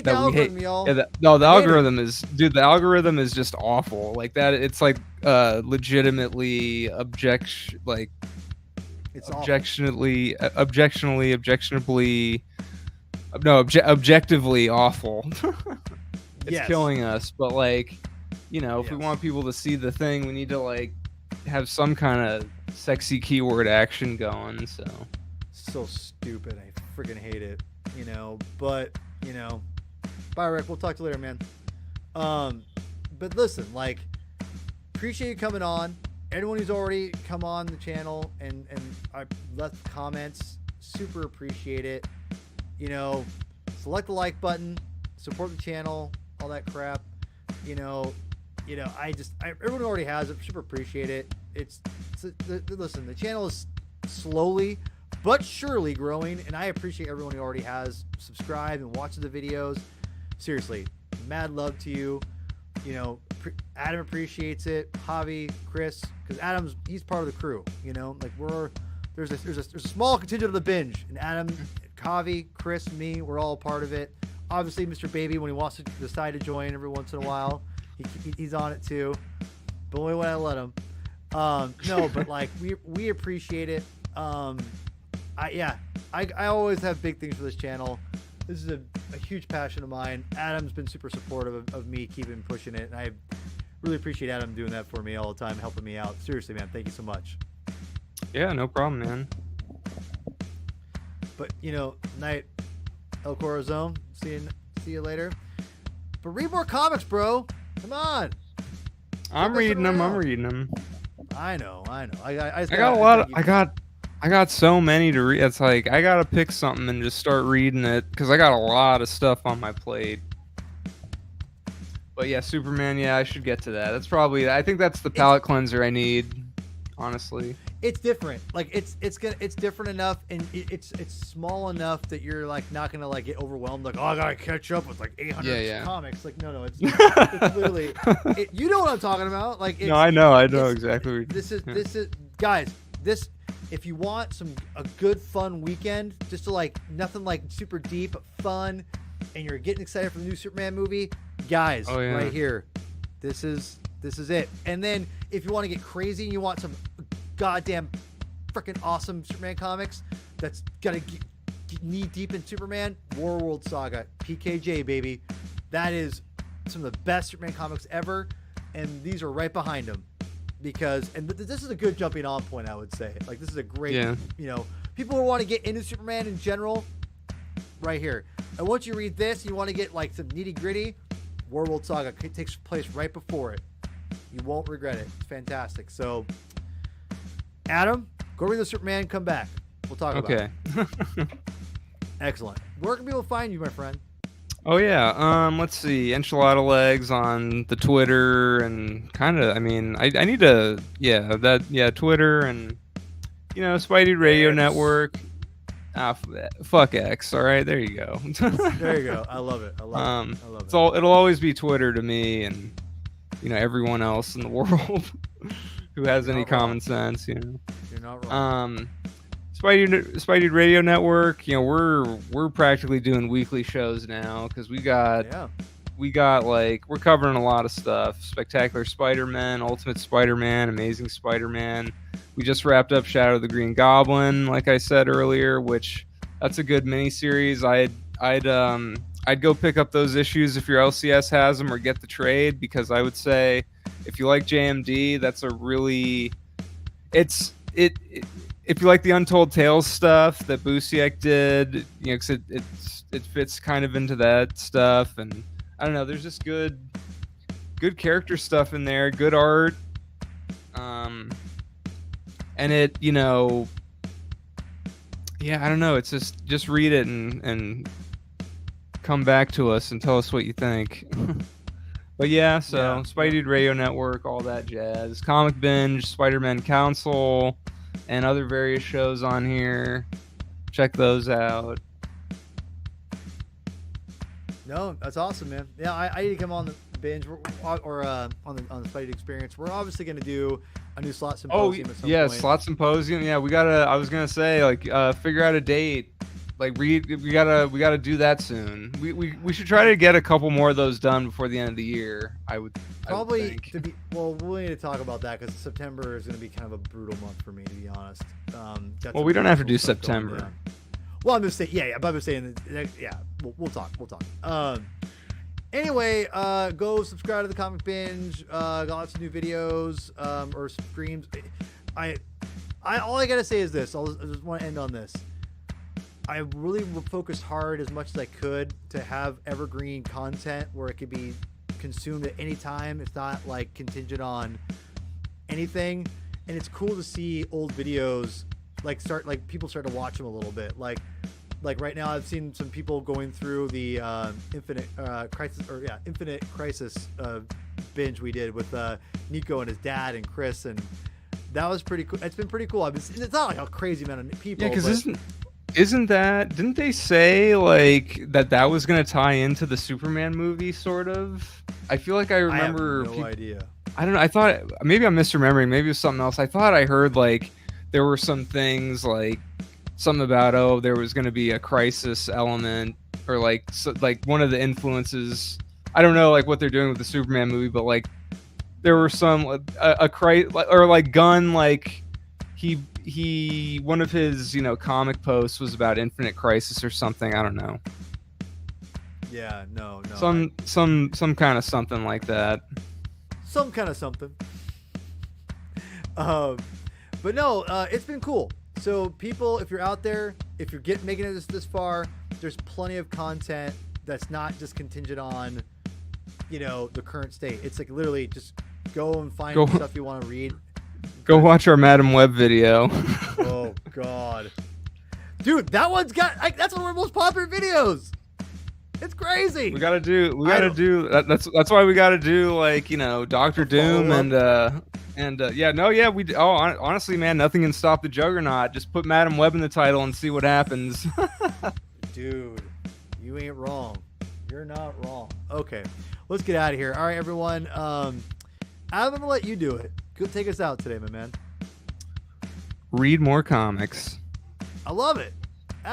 [SPEAKER 1] the algorithm, y'all.
[SPEAKER 2] Yeah, the algorithm is, dude. The algorithm is just awful. Like that. It's like legitimately objectionably. Objectively awful. It's killing us. But like, if we want people to see the thing, we need to like have some kind of sexy keyword action going.
[SPEAKER 1] So stupid. I freaking hate it. But bye, Rick. We'll talk to you later, man. But listen, like, appreciate you coming on. Anyone who's already come on the channel and I left comments, super appreciate it. Select the like button, support the channel, all that crap. Everyone who already has it, super appreciate it. Listen, the channel is slowly but surely growing, and I appreciate everyone who already has subscribed and watches the videos. Seriously, mad love to you. Adam appreciates it. Javi, Chris, because he's part of the crew. Like there's a small contingent of the binge, and Adam, Javi, Chris, me, we're all a part of it. Obviously, Mr. Baby, when he wants to decide to join every once in a while, he's on it too. But only when I let him. No, but like we appreciate it. I always have big things for this channel. This is a huge passion of mine. Adam's been super supportive of me keeping pushing it, and really appreciate Adam doing that for me all the time, helping me out. Seriously, man, thank you so much.
[SPEAKER 2] Yeah, no problem, man.
[SPEAKER 1] But night, El Corazon. See you later. But read more comics, bro. Come on.
[SPEAKER 2] I'm reading them.
[SPEAKER 1] I know. I
[SPEAKER 2] got a lot. I got so many to read. It's like I gotta pick something and just start reading it because I got a lot of stuff on my plate. But yeah, Superman. Yeah, I should get to that. I think that's the palate cleanser I need. Honestly,
[SPEAKER 1] it's different. Like it's different enough, and it's small enough that you're like not gonna like get overwhelmed. Like, oh, I gotta catch up with like 800 comics. Like, no, it's literally. You know what I'm talking about? Like,
[SPEAKER 2] no, I know exactly.
[SPEAKER 1] This is guys. If you want a good fun weekend, just to like nothing like super deep, but fun, and you're getting excited for the new Superman movie, guys, right here, this is it. And then if you want to get crazy and you want some goddamn freaking awesome Superman comics that's gonna get knee deep in Superman, Warworld Saga, PKJ baby, that is some of the best Superman comics ever, and these are right behind them. This is a good jumping on point, I would say. Like, this is a great, people who want to get into Superman in general, right here. And once you read this, you want to get like some nitty gritty, Warworld Saga takes place right before it. You won't regret it. It's fantastic. So, Adam, go read the Superman. Come back. We'll talk about it. Okay. Excellent. Where can people find you, my friend?
[SPEAKER 2] Oh yeah, let's see, enchilada legs on the Twitter and kind of, I need to, Twitter and, Spidey Radio Network. Fuck X. All right, there you go.
[SPEAKER 1] There you go. I love it. I love it.
[SPEAKER 2] It'll always be Twitter to me and, everyone else in the world who has any common sense. You're
[SPEAKER 1] not wrong.
[SPEAKER 2] Spidey Radio Network, we're practically doing weekly shows now because we're covering a lot of stuff. Spectacular Spider-Man, Ultimate Spider-Man, Amazing Spider-Man. We just wrapped up Shadow of the Green Goblin, like I said earlier, which that's a good miniseries. I'd go pick up those issues if your LCS has them or get the trade, because I would say if you like JMD, that's a really if you like the Untold Tales stuff that Busiek did, 'cause it fits kind of into that stuff, and I don't know, there's just good character stuff in there, good art, and it, I don't know, it's just read it and come back to us and tell us what you think. But Spidey Radio Network, all that jazz, Comic Binge, Spider-Man Council, and other various shows on here. Check those out.
[SPEAKER 1] No, that's awesome, man. Yeah, I need to come on the Binge or on the Spidey Experience. We're obviously going to do a new Slot Symposium at some point.
[SPEAKER 2] Slot Symposium. Yeah, I was going to say, figure out a date. Like, we gotta do that soon. We should try to get a couple more of those done before the end of the year. I would think.
[SPEAKER 1] We need to talk about that because September is going to be kind of a brutal month for me, to be honest.
[SPEAKER 2] We don't have to do September.
[SPEAKER 1] Well, I'm just saying, but I'm saying, we'll talk. Anyway, go subscribe to the Comic Binge. Got lots of new videos or streams. All I gotta say is this. I just want to end on this. I really focused hard as much as I could to have evergreen content where it could be consumed at any time. It's not like contingent on anything, and it's cool to see old videos people start to watch them a little bit. Like right now, I've seen some people going through the Infinite Crisis binge we did with Nico and his dad and Chris, and that was pretty cool. It's been pretty cool. It's not like a crazy amount of people.
[SPEAKER 2] Yeah, because didn't they say that was going to tie into the Superman movie, sort of? I feel like I remember.
[SPEAKER 1] I have no idea.
[SPEAKER 2] I don't know. I thought maybe I'm misremembering. Maybe it was something else. I thought I heard there were some things something about there was going to be a crisis element or one of the influences. I don't know what they're doing with the Superman movie, but there were some Gunn he one of his comic posts was about Infinite Crisis or something. I don't know.
[SPEAKER 1] Yeah, no.
[SPEAKER 2] Some kind of something like that.
[SPEAKER 1] some kind of something. But no, it's been cool. So people, if you're out there, if you're making it this far, there's plenty of content that's not just contingent on, the current state. It's like literally just go and find stuff you want to read.
[SPEAKER 2] Go watch our Madam Web video.
[SPEAKER 1] Oh God, dude, that one's got that's one of our most popular videos. It's crazy.
[SPEAKER 2] We gotta do. That's why we gotta do Doctor Doom we. Oh, honestly, man, nothing can stop the Juggernaut. Just put Madam Web in the title and see what happens.
[SPEAKER 1] Dude, you ain't wrong. You're not wrong. Okay, let's get out of here. All right, everyone. I'm gonna let you do it. Go take us out today, my man.
[SPEAKER 2] Read more comics.
[SPEAKER 1] I love it.